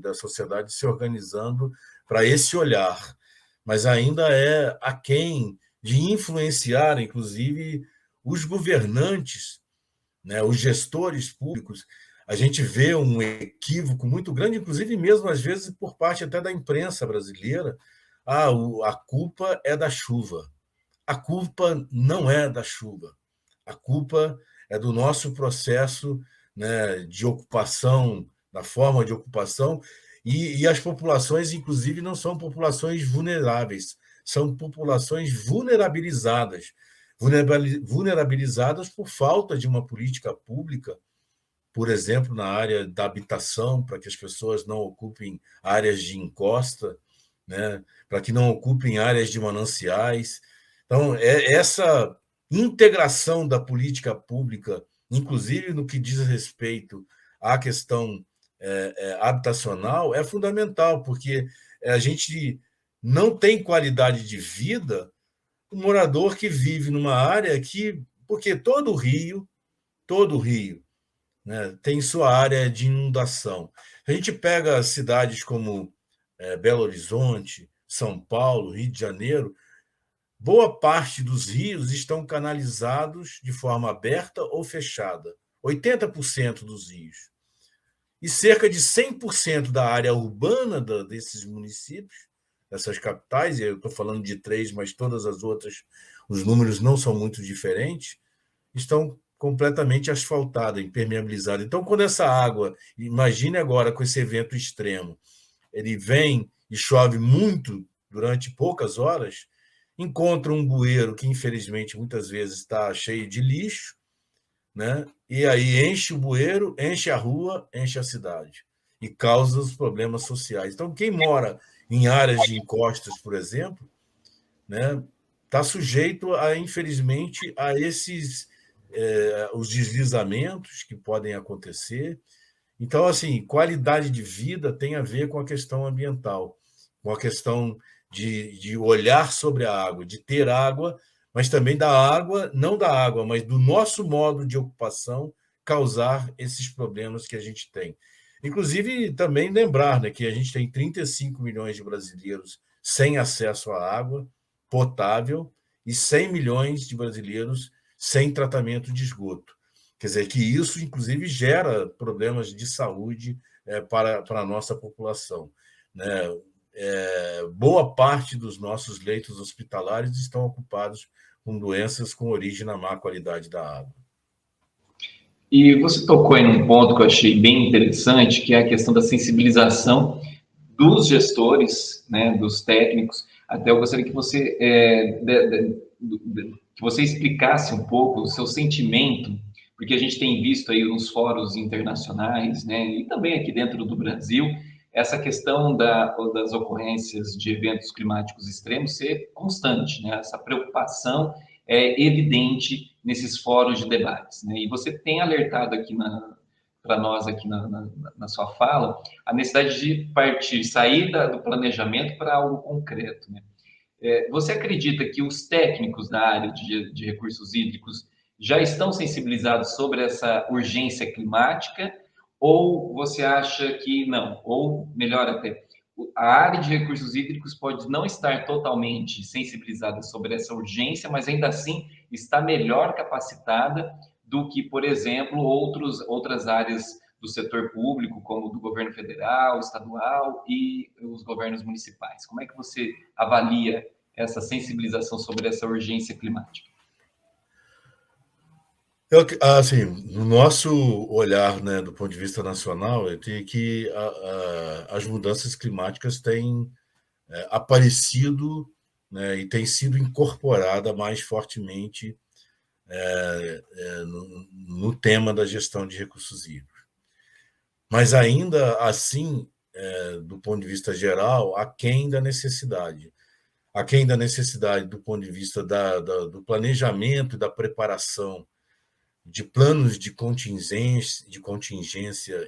da sociedade se organizando para esse olhar, mas ainda é aquém de influenciar, inclusive, os governantes, né, os gestores públicos. A gente vê um equívoco muito grande, inclusive mesmo às vezes por parte até da imprensa brasileira. A culpa é da chuva. A culpa não é da chuva. A culpa é do nosso processo, né, de ocupação, da forma de ocupação, e as populações, inclusive, não são populações vulneráveis, são populações vulnerabilizadas por falta de uma política pública, por exemplo, na área da habitação, para que as pessoas não ocupem áreas de encosta, né, para que não ocupem áreas de mananciais. Então, essa integração da política pública, inclusive no que diz respeito à questão habitacional, é fundamental, porque a gente não tem qualidade de vida o morador que vive numa área porque todo Rio, né, tem sua área de inundação. A gente pega cidades como Belo Horizonte, São Paulo, Rio de Janeiro, boa parte dos rios estão canalizados de forma aberta ou fechada, 80% dos rios. E cerca de 100% da área urbana desses municípios, dessas capitais, e eu estou falando de 3, mas todas as outras, os números não são muito diferentes, estão completamente asfaltada, impermeabilizada. Então, quando essa água, imagine agora com esse evento extremo, ele vem e chove muito durante poucas horas, encontra um bueiro que, infelizmente, muitas vezes está cheio de lixo, né? E aí enche o bueiro, enche a rua, enche a cidade e causa os problemas sociais. Então, quem mora em áreas de encostas, por exemplo, né, está sujeito, infelizmente, a esses os deslizamentos que podem acontecer. Então, assim, qualidade de vida tem a ver com a questão ambiental, com a questão de olhar sobre a água, de ter água, mas também da água, não da água, mas do nosso modo de ocupação causar esses problemas que a gente tem. Inclusive, também lembrar, né, que a gente tem 35 milhões de brasileiros sem acesso à água potável e 100 milhões de brasileiros sem tratamento de esgoto. Quer dizer, que isso, inclusive, gera problemas de saúde para a nossa população, né? Boa parte dos nossos leitos hospitalares estão ocupados com doenças com origem na má qualidade da água. E você tocou em um ponto que eu achei bem interessante, que é a questão da sensibilização dos gestores, né, dos técnicos. Até eu gostaria que você que você explicasse um pouco o seu sentimento, porque a gente tem visto aí nos fóruns internacionais, né, e também aqui dentro do Brasil, essa questão das ocorrências de eventos climáticos extremos ser constante, né, essa preocupação é evidente nesses fóruns de debates, né, e você tem alertado aqui para nós aqui na sua fala, a necessidade de sair do planejamento para algo concreto, né? Você acredita que os técnicos da área de recursos hídricos já estão sensibilizados sobre essa urgência climática, ou você acha que não? Ou, melhor até, a área de recursos hídricos pode não estar totalmente sensibilizada sobre essa urgência, mas ainda assim está melhor capacitada do que, por exemplo, outras áreas do setor público, como do governo federal, estadual e os governos municipais. Como é que você avalia essa sensibilização sobre essa urgência climática? Assim, no nosso olhar, né, do ponto de vista nacional, é que as mudanças climáticas têm aparecido, né, e têm sido incorporada mais fortemente no tema da gestão de recursos hídricos. Mas ainda assim, do ponto de vista geral, aquém da necessidade. Aquém da necessidade do ponto de vista do planejamento e da preparação de planos de contingência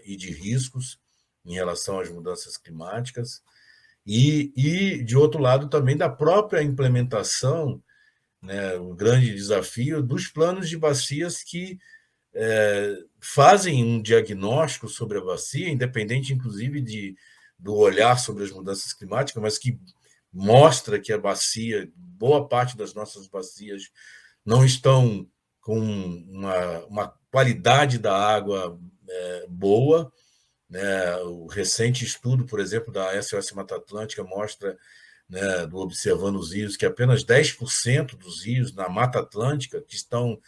e de riscos em relação às mudanças climáticas, e de outro lado, também da própria implementação, né, o grande desafio dos planos de bacias que fazem um diagnóstico sobre a bacia, independente, inclusive, do olhar sobre as mudanças climáticas, mas que mostra que a bacia, boa parte das nossas bacias, não estão com uma qualidade da água boa, né? O recente estudo, por exemplo, da SOS Mata Atlântica mostra, né, do Observando os Rios, que apenas 10% dos rios na Mata Atlântica, que estão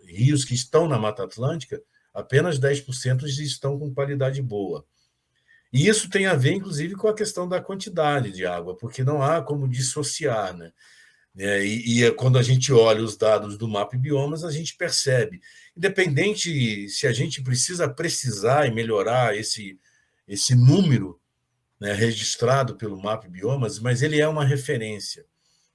rios que estão na Mata Atlântica, apenas 10% estão com qualidade boa. E isso tem a ver, inclusive, com a questão da quantidade de água, porque não há como dissociar, né? E quando a gente olha os dados do MAP Biomas, a gente percebe, independente se a gente precisar e melhorar esse número, né, registrado pelo MAP Biomas, mas ele é uma referência.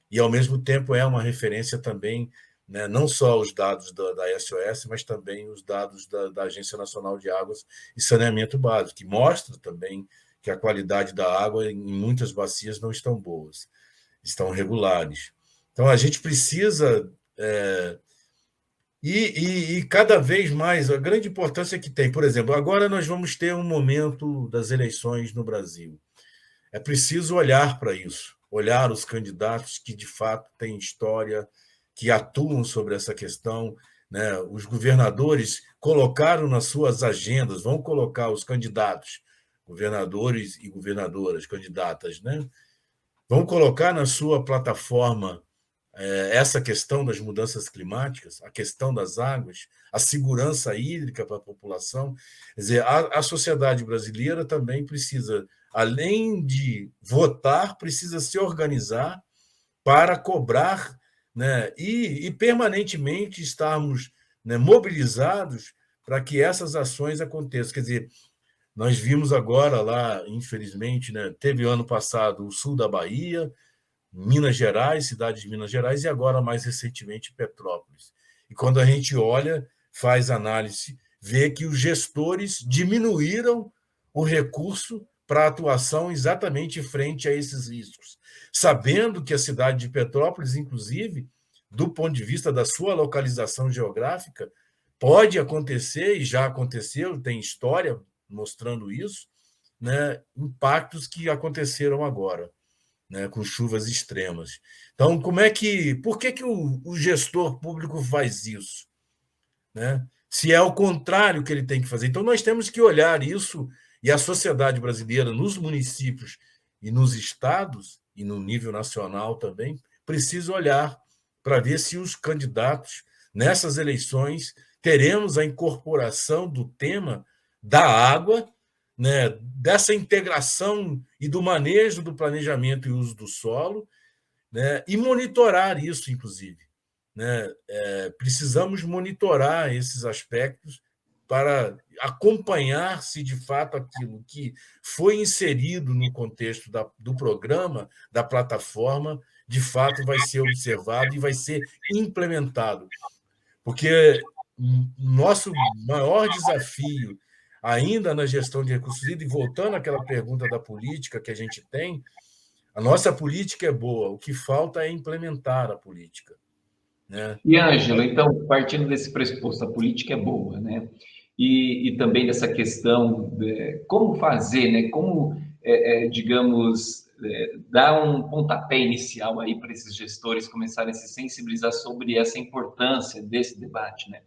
E, ao mesmo tempo, é uma referência também, né, não só os dados da SOS, mas também os dados da Agência Nacional de Águas e Saneamento Básico, que mostra também que a qualidade da água em muitas bacias não estão boas, estão regulares. Então, a gente precisa... E cada vez mais, a grande importância que tem, por exemplo, agora nós vamos ter um momento das eleições no Brasil. É preciso olhar para isso, olhar os candidatos que, de fato, têm história, que atuam sobre essa questão, né? Os governadores colocaram nas suas agendas, vão colocar os candidatos, governadores e governadoras, candidatas, né? Vão colocar na sua plataforma essa questão das mudanças climáticas, a questão das águas, a segurança hídrica para a população. Quer dizer, a sociedade brasileira também precisa, além de votar, precisa se organizar para cobrar, né, e permanentemente estarmos, né, mobilizados para que essas ações aconteçam. Quer dizer, nós vimos agora lá, infelizmente, né, teve ano passado o sul da Bahia, Minas Gerais, cidades de Minas Gerais, e agora, mais recentemente, Petrópolis. E quando a gente olha, faz análise, vê que os gestores diminuíram o recurso para atuação exatamente frente a esses riscos, sabendo que a cidade de Petrópolis, inclusive, do ponto de vista da sua localização geográfica, pode acontecer, e já aconteceu, tem história mostrando isso, né, impactos que aconteceram agora, né, com chuvas extremas. Então, por que o gestor público faz isso, né? Se é o contrário que ele tem que fazer. Então, nós temos que olhar isso, e a sociedade brasileira, nos municípios e nos estados, e no nível nacional também, precisa olhar para ver se os candidatos, nessas eleições, teremos a incorporação do tema da água, né, dessa integração e do manejo do planejamento e uso do solo, né, e monitorar isso, inclusive, né? Precisamos monitorar esses aspectos para acompanhar se, de fato, aquilo que foi inserido no contexto do programa, da plataforma, de fato vai ser observado e vai ser implementado. Porque nosso maior desafio, ainda na gestão de recursos hídricos, e voltando àquela pergunta da política que a gente tem, a nossa política é boa, o que falta é implementar a política, né? E, Ângelo, então, partindo desse pressuposto, a política é boa, né? E também dessa questão de como fazer, né? Como, digamos, dar um pontapé inicial aí para esses gestores começarem a se sensibilizar sobre essa importância desse debate, né?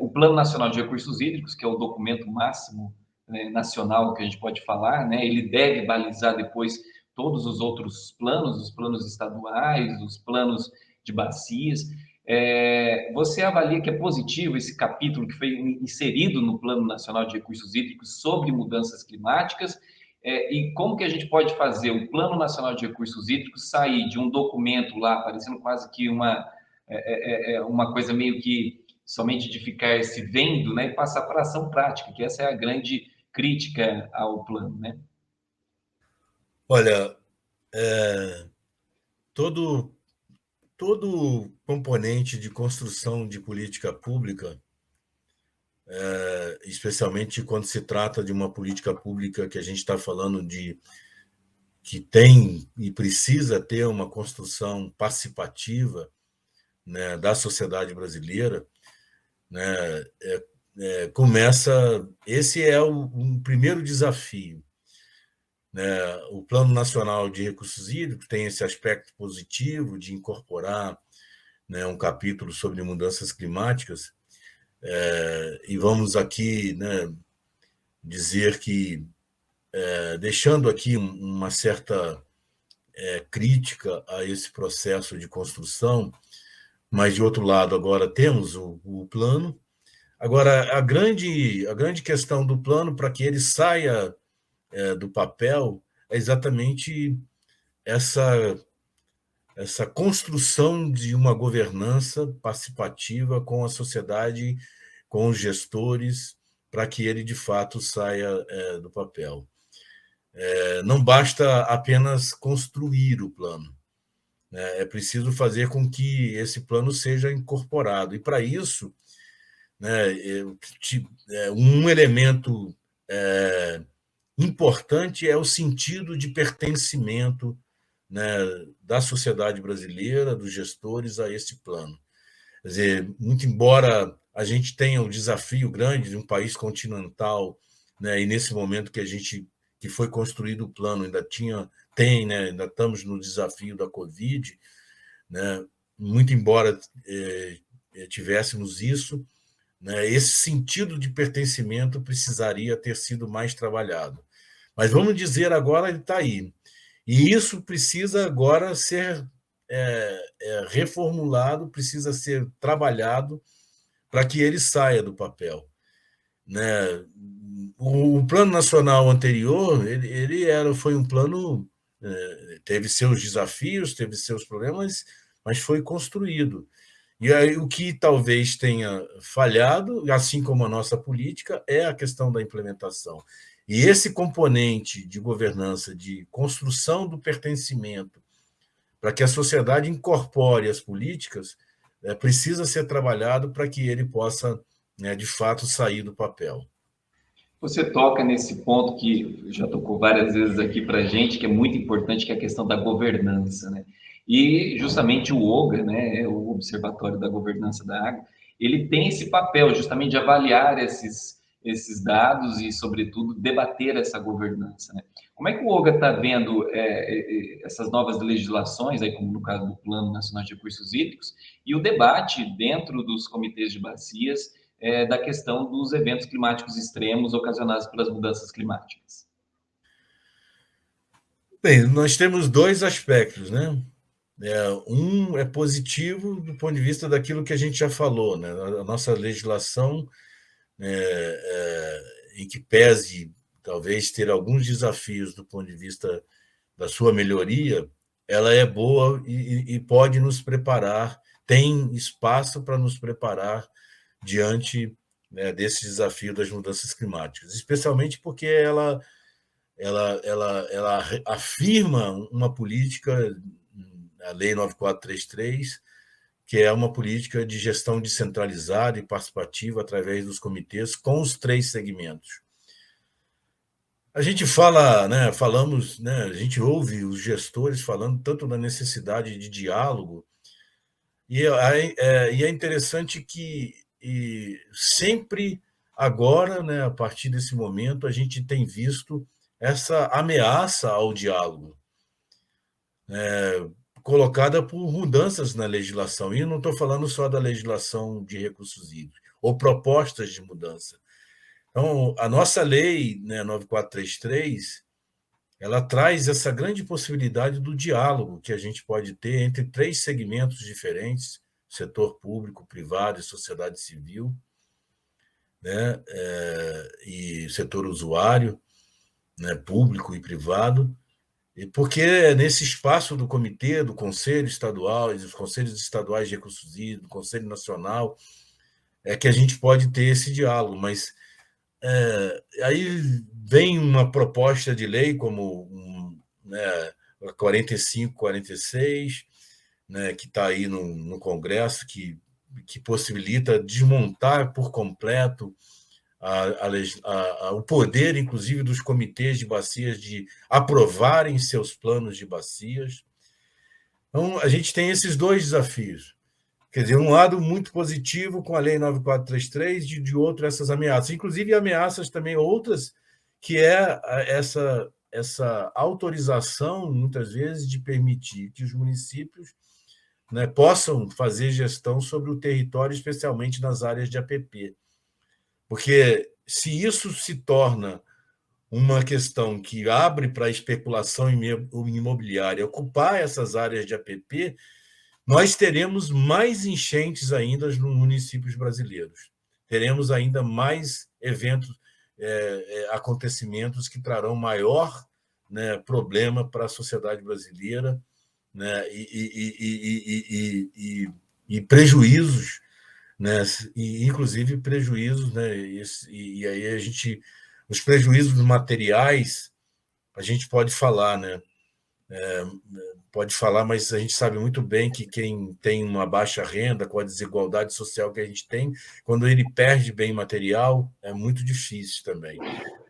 O Plano Nacional de Recursos Hídricos, que é o documento máximo, né, nacional que a gente pode falar, né? Ele deve balizar depois todos os outros planos, os planos estaduais, os planos de bacias. Você avalia que é positivo esse capítulo que foi inserido no Plano Nacional de Recursos Hídricos sobre mudanças climáticas? E como que a gente pode fazer o Plano Nacional de Recursos Hídricos sair de um documento lá, parecendo quase que uma coisa meio que somente de ficar se vendo, né, e passar para a ação prática, que essa é a grande crítica ao plano, né? Olha, todo, todo componente de construção de política pública, especialmente quando se trata de uma política pública que a gente está falando de que tem e precisa ter uma construção participativa, né, da sociedade brasileira, né, começa. Esse é um primeiro desafio. Né? O Plano Nacional de Recursos Hídricos tem esse aspecto positivo de incorporar, né, um capítulo sobre mudanças climáticas, e vamos aqui, né, dizer que, deixando aqui uma certa crítica a esse processo de construção, mas, de outro lado, agora temos o plano. Agora, a grande questão do plano, para que ele saia do papel, é exatamente essa construção de uma governança participativa com a sociedade, com os gestores, para que ele, de fato, saia do papel. Não basta apenas construir o plano, né? É preciso fazer com que esse plano seja incorporado. E, para isso, né, um elemento importante é o sentido de pertencimento, né, da sociedade brasileira, dos gestores, a esse plano. Quer dizer, muito embora a gente tenha o desafio grande de um país continental, né, e nesse momento que foi construído o plano, né, ainda estamos no desafio da Covid, né, muito embora tivéssemos isso, né, esse sentido de pertencimento precisaria ter sido mais trabalhado. Mas vamos dizer agora, ele está aí. E isso precisa agora ser reformulado, precisa ser trabalhado para que ele saia do papel. Né? O plano nacional anterior, foi um plano, teve seus desafios, teve seus problemas, mas foi construído. E aí, o que talvez tenha falhado, assim como a nossa política, é a questão da implementação. E esse componente de governança, de construção do pertencimento, para que a sociedade incorpore as políticas, precisa ser trabalhado para que ele possa, né, de fato, sair do papel. Você toca nesse ponto que já tocou várias vezes aqui para a gente, que é muito importante, que é a questão da governança, né? E justamente o OGA, né, o Observatório da Governança da Água, ele tem esse papel justamente de avaliar esses dados e, sobretudo, debater essa governança, né? Como é que o OGA está vendo essas novas legislações, aí, como no caso do Plano Nacional de Recursos Hídricos, e o debate dentro dos comitês de bacias da questão dos eventos climáticos extremos ocasionados pelas mudanças climáticas? Bem, nós temos dois aspectos, né? Um é positivo do ponto de vista daquilo que a gente já falou, né? A nossa legislação, em que pese talvez ter alguns desafios do ponto de vista da sua melhoria, ela é boa e pode nos preparar, tem espaço para nos preparar diante, né, desse desafio das mudanças climáticas, especialmente porque ela afirma uma política, a Lei 9433, que é uma política de gestão descentralizada e participativa através dos comitês com os 3 segmentos. A gente fala, né, a gente ouve os gestores falando tanto da necessidade de diálogo, e é interessante que sempre agora, né, a partir desse momento, a gente tem visto essa ameaça ao diálogo, colocada por mudanças na legislação. E eu não estou falando só da legislação de recursos hídricos, ou propostas de mudança. Então, a nossa lei, né, 9433, ela traz essa grande possibilidade do diálogo que a gente pode ter entre 3 segmentos diferentes, setor público, privado e sociedade civil, né? E setor usuário, né? Público e privado, e porque é nesse espaço do comitê, do Conselho Estadual, e dos Conselhos Estaduais de Recursos Hídricos, do Conselho Nacional, é que a gente pode ter esse diálogo, mas aí vem uma proposta de lei como né, a 45, 46, né, que está aí no Congresso, que possibilita desmontar por completo o poder, inclusive, dos comitês de bacias de aprovarem seus planos de bacias. Então, a gente tem esses dois desafios. Quer dizer, um lado muito positivo com a Lei 9433, de outro essas ameaças. Inclusive ameaças também outras, que é essa autorização, muitas vezes, de permitir que os municípios, né, possam fazer gestão sobre o território, especialmente nas áreas de APP. Porque se isso se torna uma questão que abre para a especulação imobiliária ocupar essas áreas de APP, nós teremos mais enchentes ainda nos municípios brasileiros. Teremos ainda mais eventos, acontecimentos que trarão maior, né, problema para a sociedade brasileira, né, e prejuízos, né, e inclusive prejuízos, né, e aí os prejuízos materiais a gente pode falar, né, mas a gente sabe muito bem que quem tem uma baixa renda, com a desigualdade social que a gente tem, quando ele perde bem material, é muito difícil também.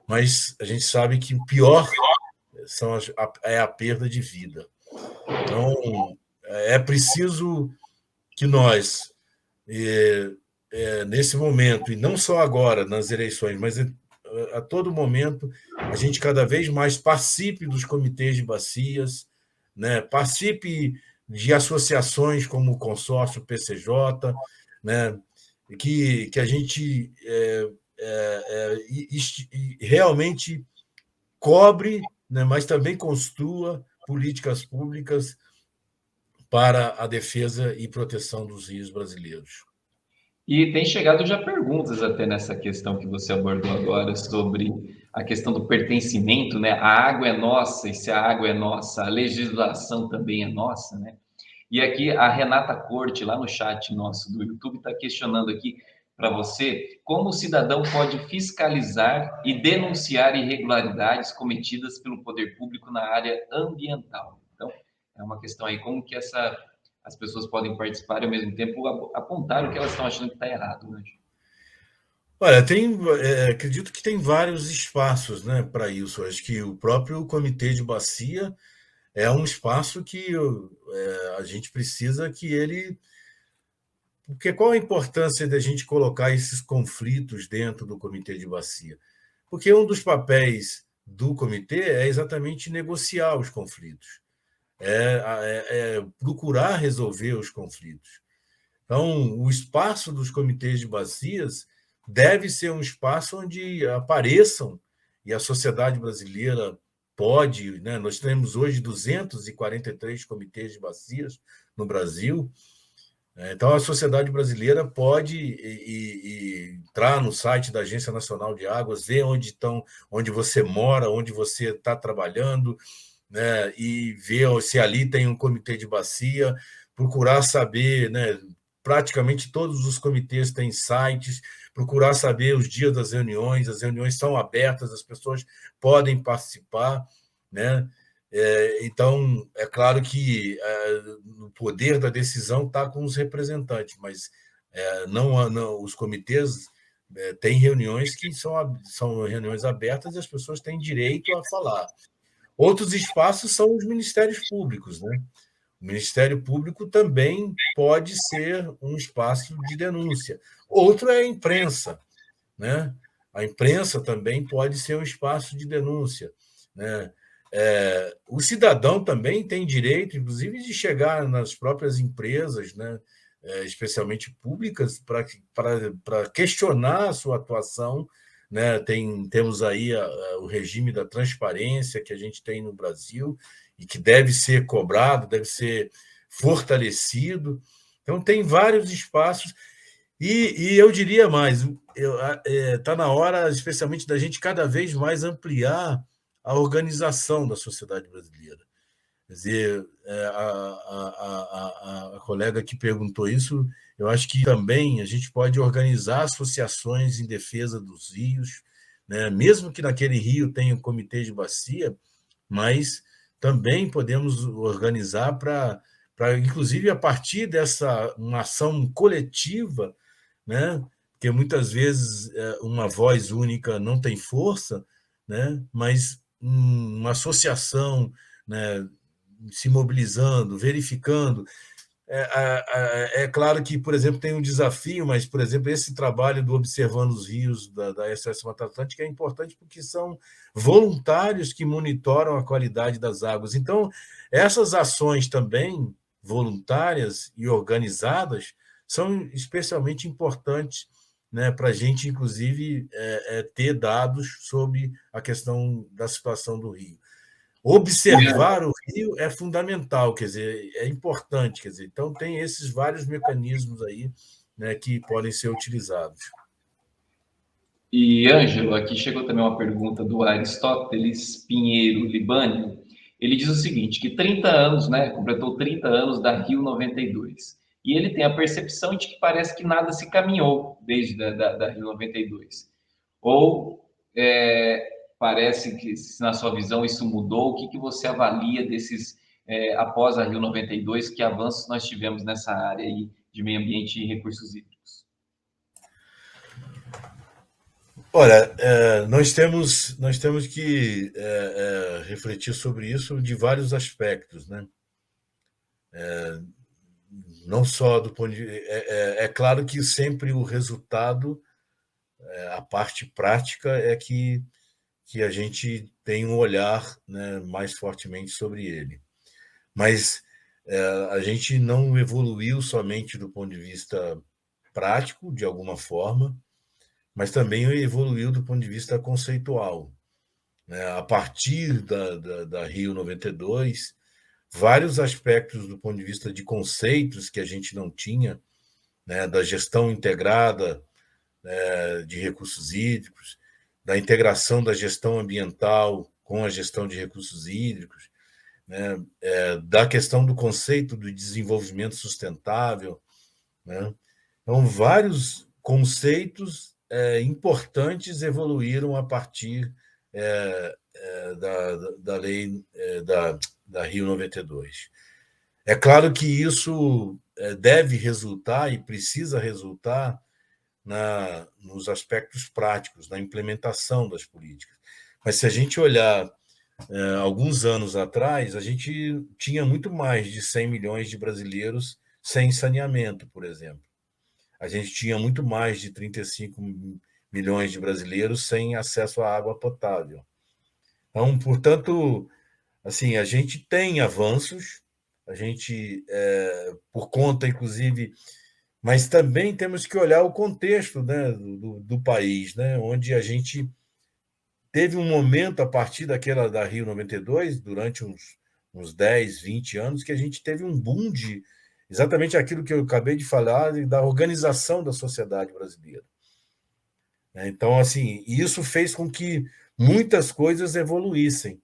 Mas a gente sabe que o pior é a perda de vida. Então, é preciso que nós, nesse momento, e não só agora nas eleições, mas a todo momento, a gente cada vez mais participe dos comitês de bacias, né? Participe de associações como o consórcio PCJ, né? Que a gente realmente cobre, né? Mas também construa políticas públicas para a defesa e proteção dos rios brasileiros. E tem chegado já perguntas até nessa questão que você abordou agora sobre a questão do pertencimento, né? A água é nossa, e se a água é nossa, a legislação também é nossa, né? E aqui a Renata Corte, lá no chat nosso do YouTube, está questionando aqui para você como o cidadão pode fiscalizar e denunciar irregularidades cometidas pelo poder público na área ambiental. Então, é uma questão aí, como que as pessoas podem participar e, ao mesmo tempo, apontar o que elas estão achando que está errado, né? Olha, acredito que tem vários espaços, né, para isso. Acho que o próprio Comitê de Bacia é um espaço que a gente precisa que ele... Porque qual a importância da gente colocar esses conflitos dentro do Comitê de Bacia? Porque um dos papéis do comitê é exatamente negociar os conflitos, procurar resolver os conflitos. Então, o espaço dos comitês de bacias deve ser um espaço onde apareçam, e a sociedade brasileira pode, né? Nós temos hoje 243 comitês de bacias no Brasil. Então, a sociedade brasileira pode entrar no site da Agência Nacional de Águas, ver onde você mora, onde você está trabalhando, né, e ver se ali tem um comitê de bacia, procurar saber, né, praticamente todos os comitês têm sites, procurar saber os dias das reuniões, as reuniões são abertas, as pessoas podem participar, né? Então, é claro que o poder da decisão está com os representantes, mas não, os comitês têm reuniões que são reuniões abertas e as pessoas têm direito a falar. Outros espaços são os ministérios públicos, né? O Ministério Público também pode ser um espaço de denúncia. Outro é a imprensa, né? A imprensa também pode ser um espaço de denúncia, né? O cidadão também tem direito, inclusive, de chegar nas próprias empresas, né? Especialmente públicas, para questionar a sua atuação, né? Temos aí o regime da transparência que a gente tem no Brasil e que deve ser cobrado, deve ser fortalecido, Então, tem vários espaços, e eu diria mais, está na hora, especialmente, da gente cada vez mais ampliar a organização da sociedade brasileira. Quer dizer, a colega que perguntou isso, eu acho que também a gente pode organizar associações em defesa dos rios, né? Mesmo que naquele rio tenha um comitê de bacia, mas também podemos organizar para, inclusive, a partir dessa uma ação coletiva, né? Porque muitas vezes uma voz única não tem força, né? Mas uma associação, né, se mobilizando, verificando. É claro que, por exemplo, tem um desafio, mas, por exemplo, esse trabalho do Observando os Rios da SOS Mata Atlântica é importante porque são voluntários que monitoram a qualidade das águas. Então, essas ações também voluntárias e organizadas são especialmente importantes, né, para a gente, inclusive, ter dados sobre a questão da situação do rio. Observar o rio é fundamental, quer dizer, é importante, quer dizer, então tem esses vários mecanismos aí, né, que podem ser utilizados. E, Ângelo, aqui chegou também uma pergunta do Aristóteles Pinheiro Libânio. Ele diz o seguinte, que 30 anos, né, completou 30 anos da Rio 92. E ele tem a percepção de que parece que nada se caminhou desde da Rio 92. Ou parece que, na sua visão, isso mudou? O que você avalia desses, após a Rio 92, que avanços nós tivemos nessa área aí de meio ambiente e recursos hídricos? Olha, nós temos que refletir sobre isso de vários aspectos, né? Não só do ponto de... É claro que sempre o resultado, a parte prática, é que a gente tem um olhar, né, mais fortemente sobre ele. Mas a gente não evoluiu somente do ponto de vista prático, de alguma forma, mas também evoluiu do ponto de vista conceitual, né? A partir da Rio 92, vários aspectos do ponto de vista de conceitos que a gente não tinha, né, da gestão integrada de recursos hídricos, da integração da gestão ambiental com a gestão de recursos hídricos, né, da questão do conceito do desenvolvimento sustentável, né? Então, vários conceitos importantes evoluíram a partir da lei da Rio 92. É claro que isso deve resultar e precisa resultar nos aspectos práticos, na implementação das políticas. Mas se a gente olhar alguns anos atrás, a gente tinha muito mais de 100 milhões de brasileiros sem saneamento, por exemplo. A gente tinha muito mais de 35 milhões de brasileiros sem acesso à água potável. Então, portanto, assim, a gente tem avanços, a gente, por conta, inclusive, mas também temos que olhar o contexto, né, do país, né, onde a gente teve um momento, a partir da Rio 92, durante uns 10, 20 anos, que a gente teve um boom de exatamente aquilo que eu acabei de falar, da organização da sociedade brasileira. Então, assim, isso fez com que muitas coisas evoluíssem.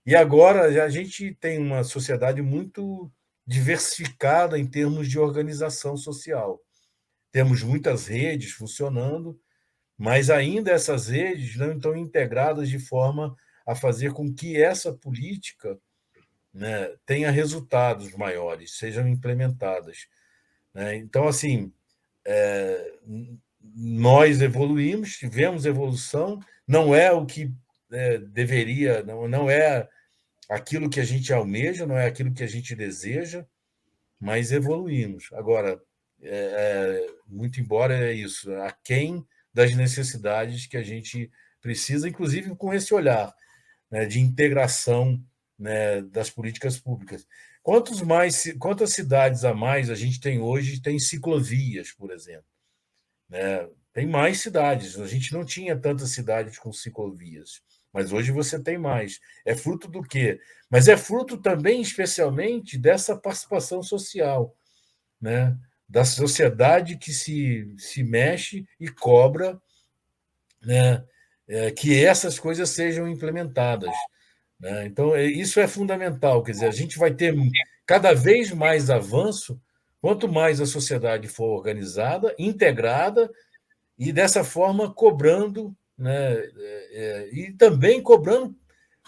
E agora a gente tem uma sociedade muito diversificada em termos de organização social. Temos muitas redes funcionando, mas ainda essas redes não estão integradas de forma a fazer com que essa política, né, tenha resultados maiores, sejam implementadas, né? Então, assim, nós evoluímos, tivemos evolução, não é o que deveria, não é aquilo que a gente almeja, não é aquilo que a gente deseja, mas evoluímos. Agora, muito embora é isso, aquém das necessidades que a gente precisa, inclusive com esse olhar, né, de integração, né, das políticas públicas. Quantas cidades a mais a gente tem hoje tem ciclovias, por exemplo, né? Tem mais cidades, a gente não tinha tantas cidades com ciclovias, mas hoje você tem mais. É fruto do quê? Mas é fruto também, especialmente, dessa participação social, né? da sociedade que se mexe e cobra, né, que essas coisas sejam implementadas, né? Então, isso é fundamental. Quer dizer, a gente vai ter cada vez mais avanço quanto mais a sociedade for organizada, integrada e dessa forma cobrando, né, e também cobrando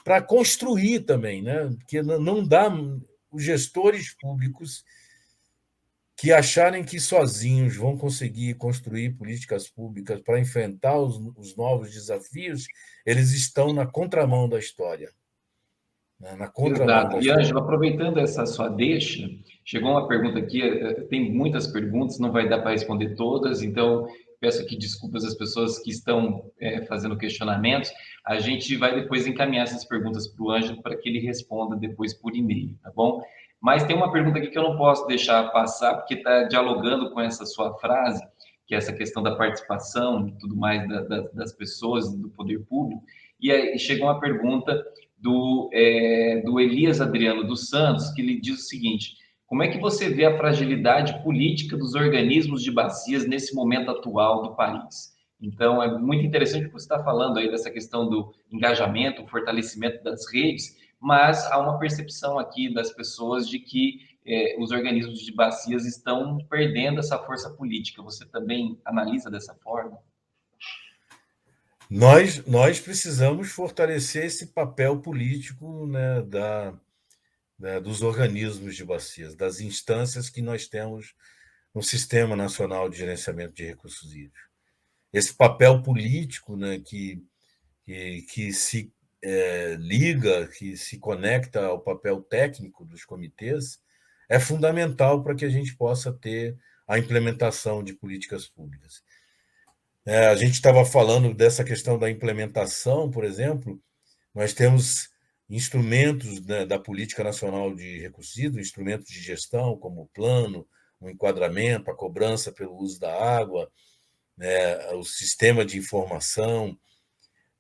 para construir também, né? Porque não dá os gestores públicos que acharem que sozinhos vão conseguir construir políticas públicas para enfrentar os novos desafios, eles estão na contramão da história. Né? Na contramão da Exato. E, história. Ângelo, aproveitando essa sua deixa, chegou uma pergunta aqui, tem muitas perguntas, não vai dar para responder todas, então peço aqui desculpas às pessoas que estão fazendo questionamentos. A gente vai depois encaminhar essas perguntas para o Ângelo para que ele responda depois por e-mail, tá bom? Mas tem uma pergunta aqui que eu não posso deixar passar, porque está dialogando com essa sua frase, que é essa questão da participação e tudo mais das pessoas, do poder público. E aí chegou uma pergunta do Elias Adriano dos Santos, que ele diz o seguinte: como é que você vê a fragilidade política dos organismos de bacias nesse momento atual do país? Então, é muito interessante o que você está falando aí dessa questão do engajamento, o fortalecimento das redes, mas há uma percepção aqui das pessoas de que os organismos de bacias estão perdendo essa força política. Você também analisa dessa forma? Nós precisamos fortalecer esse papel político, né, dos organismos de bacias, das instâncias que nós temos no Sistema Nacional de Gerenciamento de Recursos Hídricos. Esse papel político, né, que se liga, que se conecta ao papel técnico dos comitês, é fundamental para que a gente possa ter a implementação de políticas públicas. A gente estava falando dessa questão da implementação, por exemplo, nós temos instrumentos, né, da Política Nacional de Recursos Hídricos, instrumentos de gestão, como o plano, o enquadramento, a cobrança pelo uso da água, né, o sistema de informação,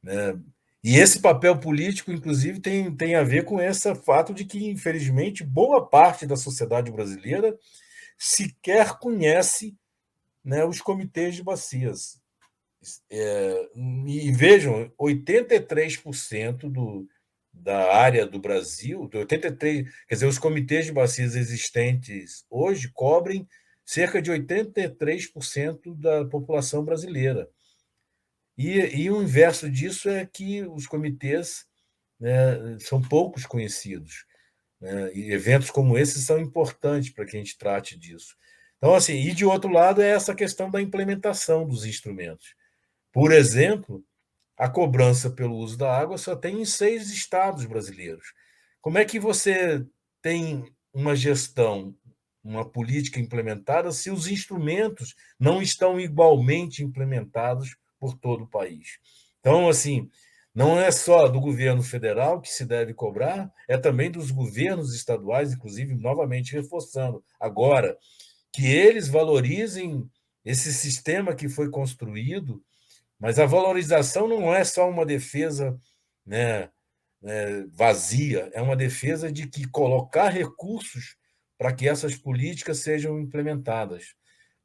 né? E esse papel político, inclusive, tem a ver com esse fato de que, infelizmente, boa parte da sociedade brasileira sequer conhece, né, os comitês de bacias. E vejam, 83% da área do Brasil, 83, quer dizer, os comitês de bacias existentes hoje cobrem cerca de 83% da população brasileira. E o inverso disso é que os comitês, né, são poucos conhecidos, né, e eventos como esse são importantes para que a gente trate disso. Então, assim, e de outro lado é essa questão da implementação dos instrumentos. Por exemplo, a cobrança pelo uso da água só tem em 6 estados brasileiros. Como é que você tem uma gestão, uma política implementada, se os instrumentos não estão igualmente implementados por todo o país? Então, assim, não é só do governo federal que se deve cobrar, é também dos governos estaduais, inclusive, novamente reforçando agora, que eles valorizem esse sistema que foi construído, mas a valorização não é só uma defesa, né, vazia, é uma defesa de que colocar recursos para que essas políticas sejam implementadas.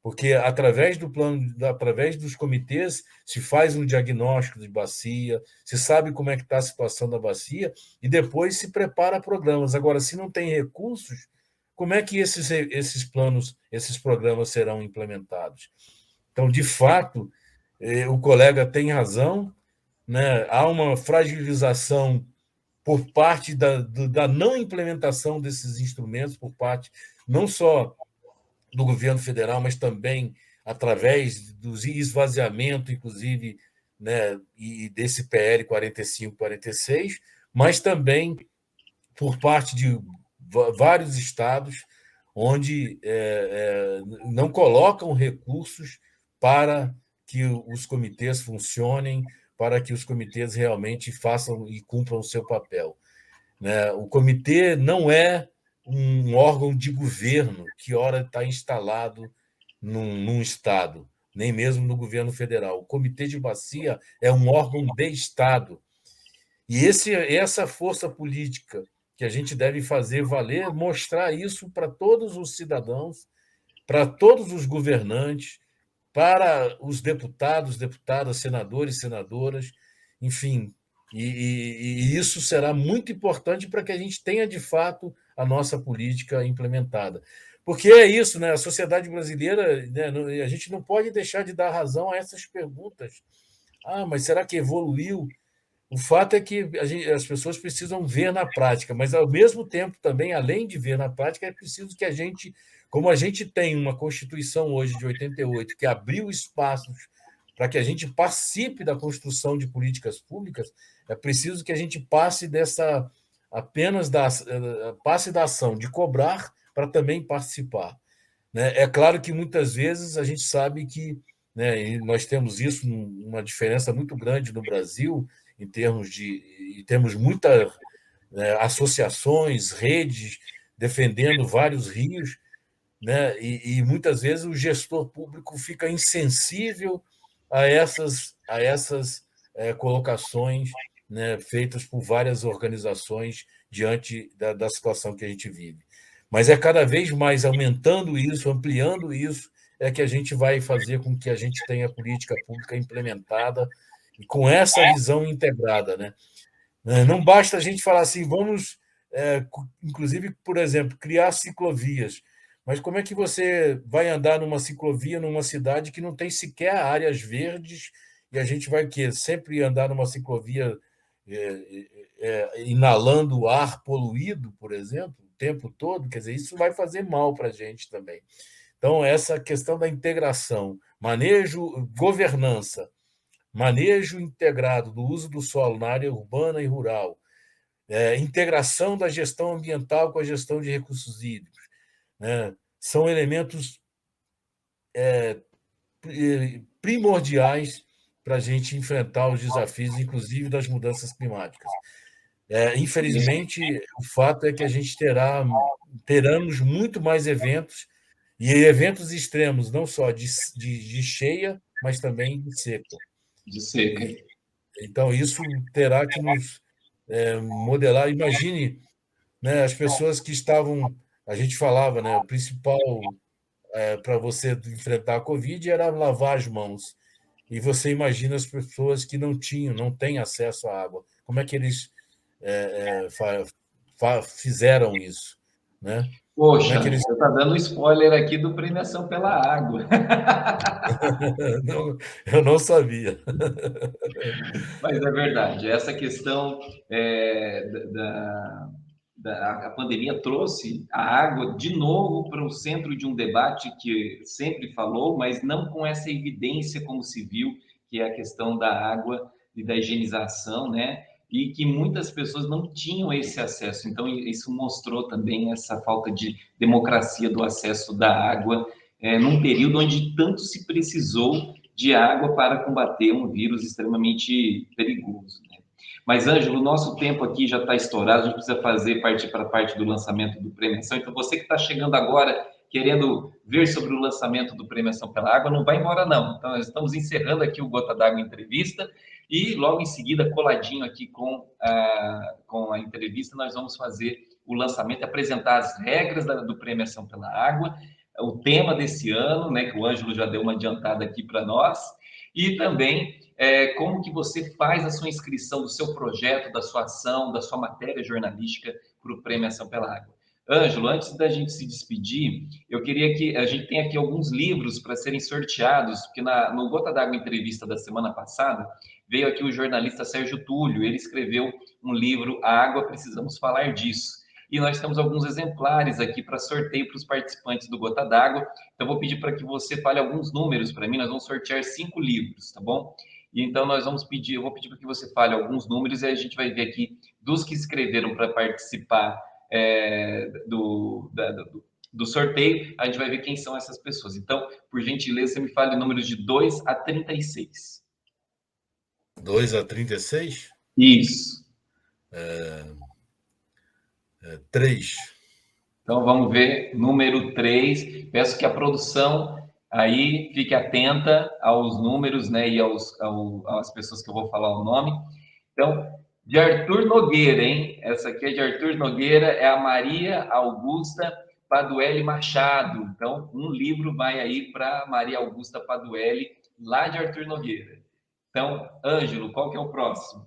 Porque através do plano, através dos comitês, se faz um diagnóstico de bacia, se sabe como é que está a situação da bacia e depois se prepara programas. Agora, se não tem recursos, como é que esses planos, esses programas serão implementados? Então, de fato, o colega tem razão, né? Há uma fragilização por parte da não implementação desses instrumentos, por parte não só do governo federal, mas também através do esvaziamento, inclusive, né, e desse PL 45, 46, mas também por parte de vários estados onde não colocam recursos para que os comitês funcionem, para que os comitês realmente façam e cumpram o seu papel, né? O comitê não é um órgão de governo que ora está instalado num estado, nem mesmo no governo federal. O comitê de bacia é um órgão de Estado. E essa força política que a gente deve fazer valer, mostrar isso para todos os cidadãos, para todos os governantes, para os deputados, deputadas, senadores, senadoras, enfim, e isso será muito importante para que a gente tenha, de fato, a nossa política implementada. Porque é isso, né? A sociedade brasileira, né, a gente não pode deixar de dar razão a essas perguntas. Mas será que evoluiu? O fato é que as pessoas precisam ver na prática, mas, ao mesmo tempo, também, além de ver na prática, é preciso que a gente, como a gente tem uma Constituição hoje de 88, que abriu espaços para que a gente participe da construção de políticas públicas, é preciso que a gente passe passe da ação de cobrar para também participar, né? É claro que muitas vezes a gente sabe que, né, e nós temos isso, uma diferença muito grande no Brasil, e temos muitas, né, associações, redes defendendo vários rios, né, e muitas vezes o gestor público fica insensível a essas colocações, né, feitas por várias organizações diante da situação que a gente vive. Mas é cada vez mais aumentando isso, ampliando isso, é que a gente vai fazer com que a gente tenha política pública implementada e com essa visão integrada, né? Não basta a gente falar assim, vamos, inclusive, por exemplo, criar ciclovias. Mas como é que você vai andar numa ciclovia numa cidade que não tem sequer áreas verdes e a gente vai sempre andar numa ciclovia inalando ar poluído, por exemplo, o tempo todo? Quer dizer, isso vai fazer mal para a gente também. Então, essa questão da integração, governança, manejo integrado do uso do solo na área urbana e rural, integração da gestão ambiental com a gestão de recursos hídricos, né, são elementos primordiais para a gente enfrentar os desafios, inclusive das mudanças climáticas. Infelizmente, o fato é que a gente teremos muito mais eventos, e eventos extremos, não só de cheia, mas também de seca. De seca. Então, isso terá que nos modelar. Imagine, né, as pessoas que estavam... A gente falava, né, o principal para você enfrentar a Covid era lavar as mãos. E você imagina as pessoas que não têm acesso à água. Como é que eles fizeram isso, né? Poxa, você está dando spoiler aqui do Premiação pela Água. Não, eu não sabia. Mas é verdade, essa questão a pandemia trouxe a água de novo para o centro de um debate que sempre falou, mas não com essa evidência como se viu, que é a questão da água e da higienização, né? E que muitas pessoas não tinham esse acesso. Então, isso mostrou também essa falta de democracia do acesso da água, num período onde tanto se precisou de água para combater um vírus extremamente perigoso, né? Mas, Ângelo, o nosso tempo aqui já está estourado, a gente precisa partir para a parte do lançamento do Premiação. Então, você que está chegando agora, querendo ver sobre o lançamento do Premiação pela Água, não vai embora, não. Então, nós estamos encerrando aqui o Gota d'Água Entrevista e, logo em seguida, coladinho aqui com a entrevista, nós vamos fazer o lançamento, apresentar as regras do Premiação pela Água, o tema desse ano, né, que o Ângelo já deu uma adiantada aqui para nós, e também como que você faz a sua inscrição do seu projeto, da sua ação, da sua matéria jornalística para o Premiação pela Água. Ângelo, antes da gente se despedir, eu queria que a gente tenha aqui alguns livros para serem sorteados, porque no Gota d'Água Entrevista da semana passada, veio aqui o jornalista Sérgio Túlio, ele escreveu um livro, A Água, Precisamos Falar Disso. E nós temos alguns exemplares aqui para sorteio para os participantes do Gota d'Água. Então, vou pedir para que você fale alguns números para mim, nós vamos sortear 5 livros, tá bom? E então, eu vou pedir para que você fale alguns números e a gente vai ver aqui dos que escreveram para participar do sorteio, a gente vai ver quem são essas pessoas. Então, por gentileza, você me fale números de 2 a 36. 2 a 36? Isso. 3. Então, vamos ver, número 3. Peço que a produção aí fique atenta aos números, né, e às pessoas que eu vou falar o nome. Então, de Arthur Nogueira, hein? Essa aqui é de Arthur Nogueira, é a Maria Augusta Paduelli Machado. Então, um livro vai aí para Maria Augusta Paduelli, lá de Arthur Nogueira. Então, Ângelo, qual que é o próximo?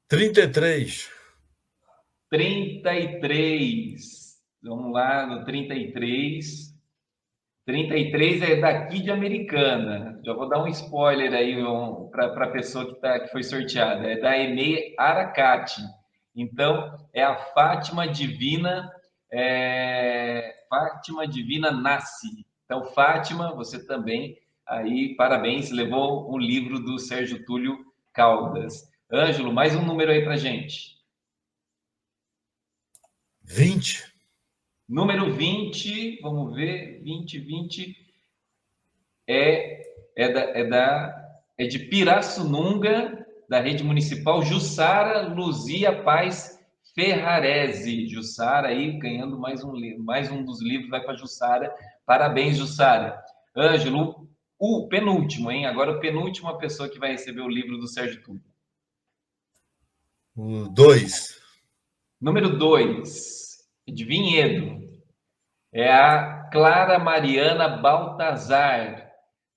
33. 33. Vamos lá no 33. 33 é daqui de Americana. Já vou dar um spoiler aí para a pessoa que foi sorteada. É da Enei Aracati. Então, é a Fátima Divina, Fátima Divina Nasce. Então, Fátima, você também, aí, parabéns, levou um livro do Sérgio Túlio Caldas. Ângelo, mais um número aí para gente. 20. Número 20, vamos ver, 20 é de Pirassununga, da rede municipal, Jussara Luzia Paz Ferrarese. Jussara aí ganhando mais um dos livros, vai para Jussara. Parabéns, Jussara. Ângelo, o penúltimo, hein? Agora a penúltima pessoa que vai receber o livro do Sérgio Túlio. O 2. Número 2, de Vinhedo. É a Clara Mariana Baltazar.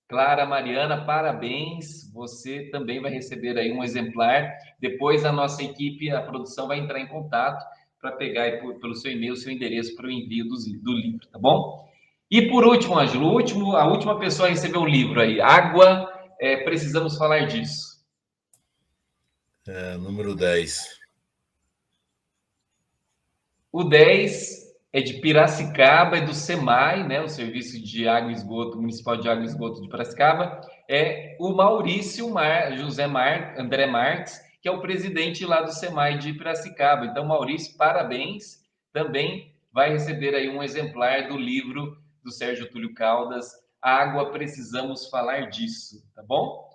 Clara Mariana, parabéns. Você também vai receber aí um exemplar. Depois a nossa equipe, a produção, vai entrar em contato para pegar aí pelo seu e-mail, o seu endereço para o envio do livro, tá bom? E por último, Ângelo, a última pessoa a receber o livro aí. Água, precisamos falar disso. Número 10. O 10 é de Piracicaba, é do SEMAI, né, o Serviço de Água e Esgoto, Municipal de Água e Esgoto de Piracicaba, é o Maurício André Marques, que é o presidente lá do SEMAI de Piracicaba. Então, Maurício, parabéns, também vai receber aí um exemplar do livro do Sérgio Túlio Caldas, Água, Precisamos Falar Disso, tá bom?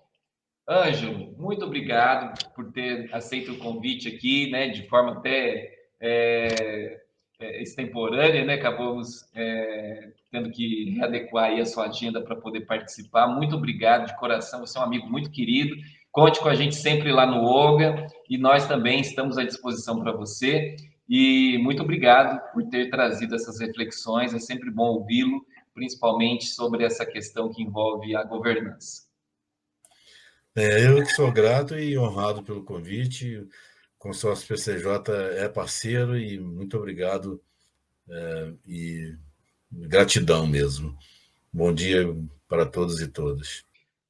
Ângelo, muito obrigado por ter aceito o convite aqui, né, de forma até extemporânea, né? Acabamos tendo que readequar aí a sua agenda para poder participar. Muito obrigado de coração, você é um amigo muito querido. Conte com a gente sempre lá no OGA e nós também estamos à disposição para você. E muito obrigado por ter trazido essas reflexões, é sempre bom ouvi-lo, principalmente sobre essa questão que envolve a governança. Eu que sou grato e honrado pelo convite. O Consórcio PCJ é parceiro e muito obrigado e gratidão mesmo. Bom dia para todos e todas.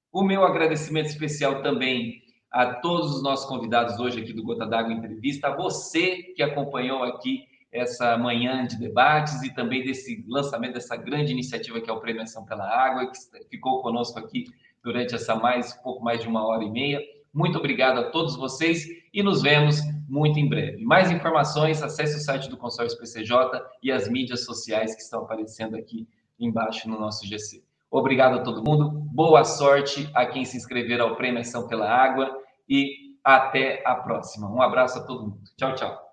O meu agradecimento especial também a todos os nossos convidados hoje aqui do Gota d'Água Entrevista, a você que acompanhou aqui essa manhã de debates e também desse lançamento dessa grande iniciativa que é o Premiação pela Água, que ficou conosco aqui durante essa pouco mais de 1h30. Muito obrigado a todos vocês e nos vemos muito em breve. Mais informações, acesse o site do Consórcio PCJ e as mídias sociais que estão aparecendo aqui embaixo no nosso GC. Obrigado a todo mundo, boa sorte a quem se inscrever ao Premiação pela Água e até a próxima. Um abraço a todo mundo. Tchau, tchau.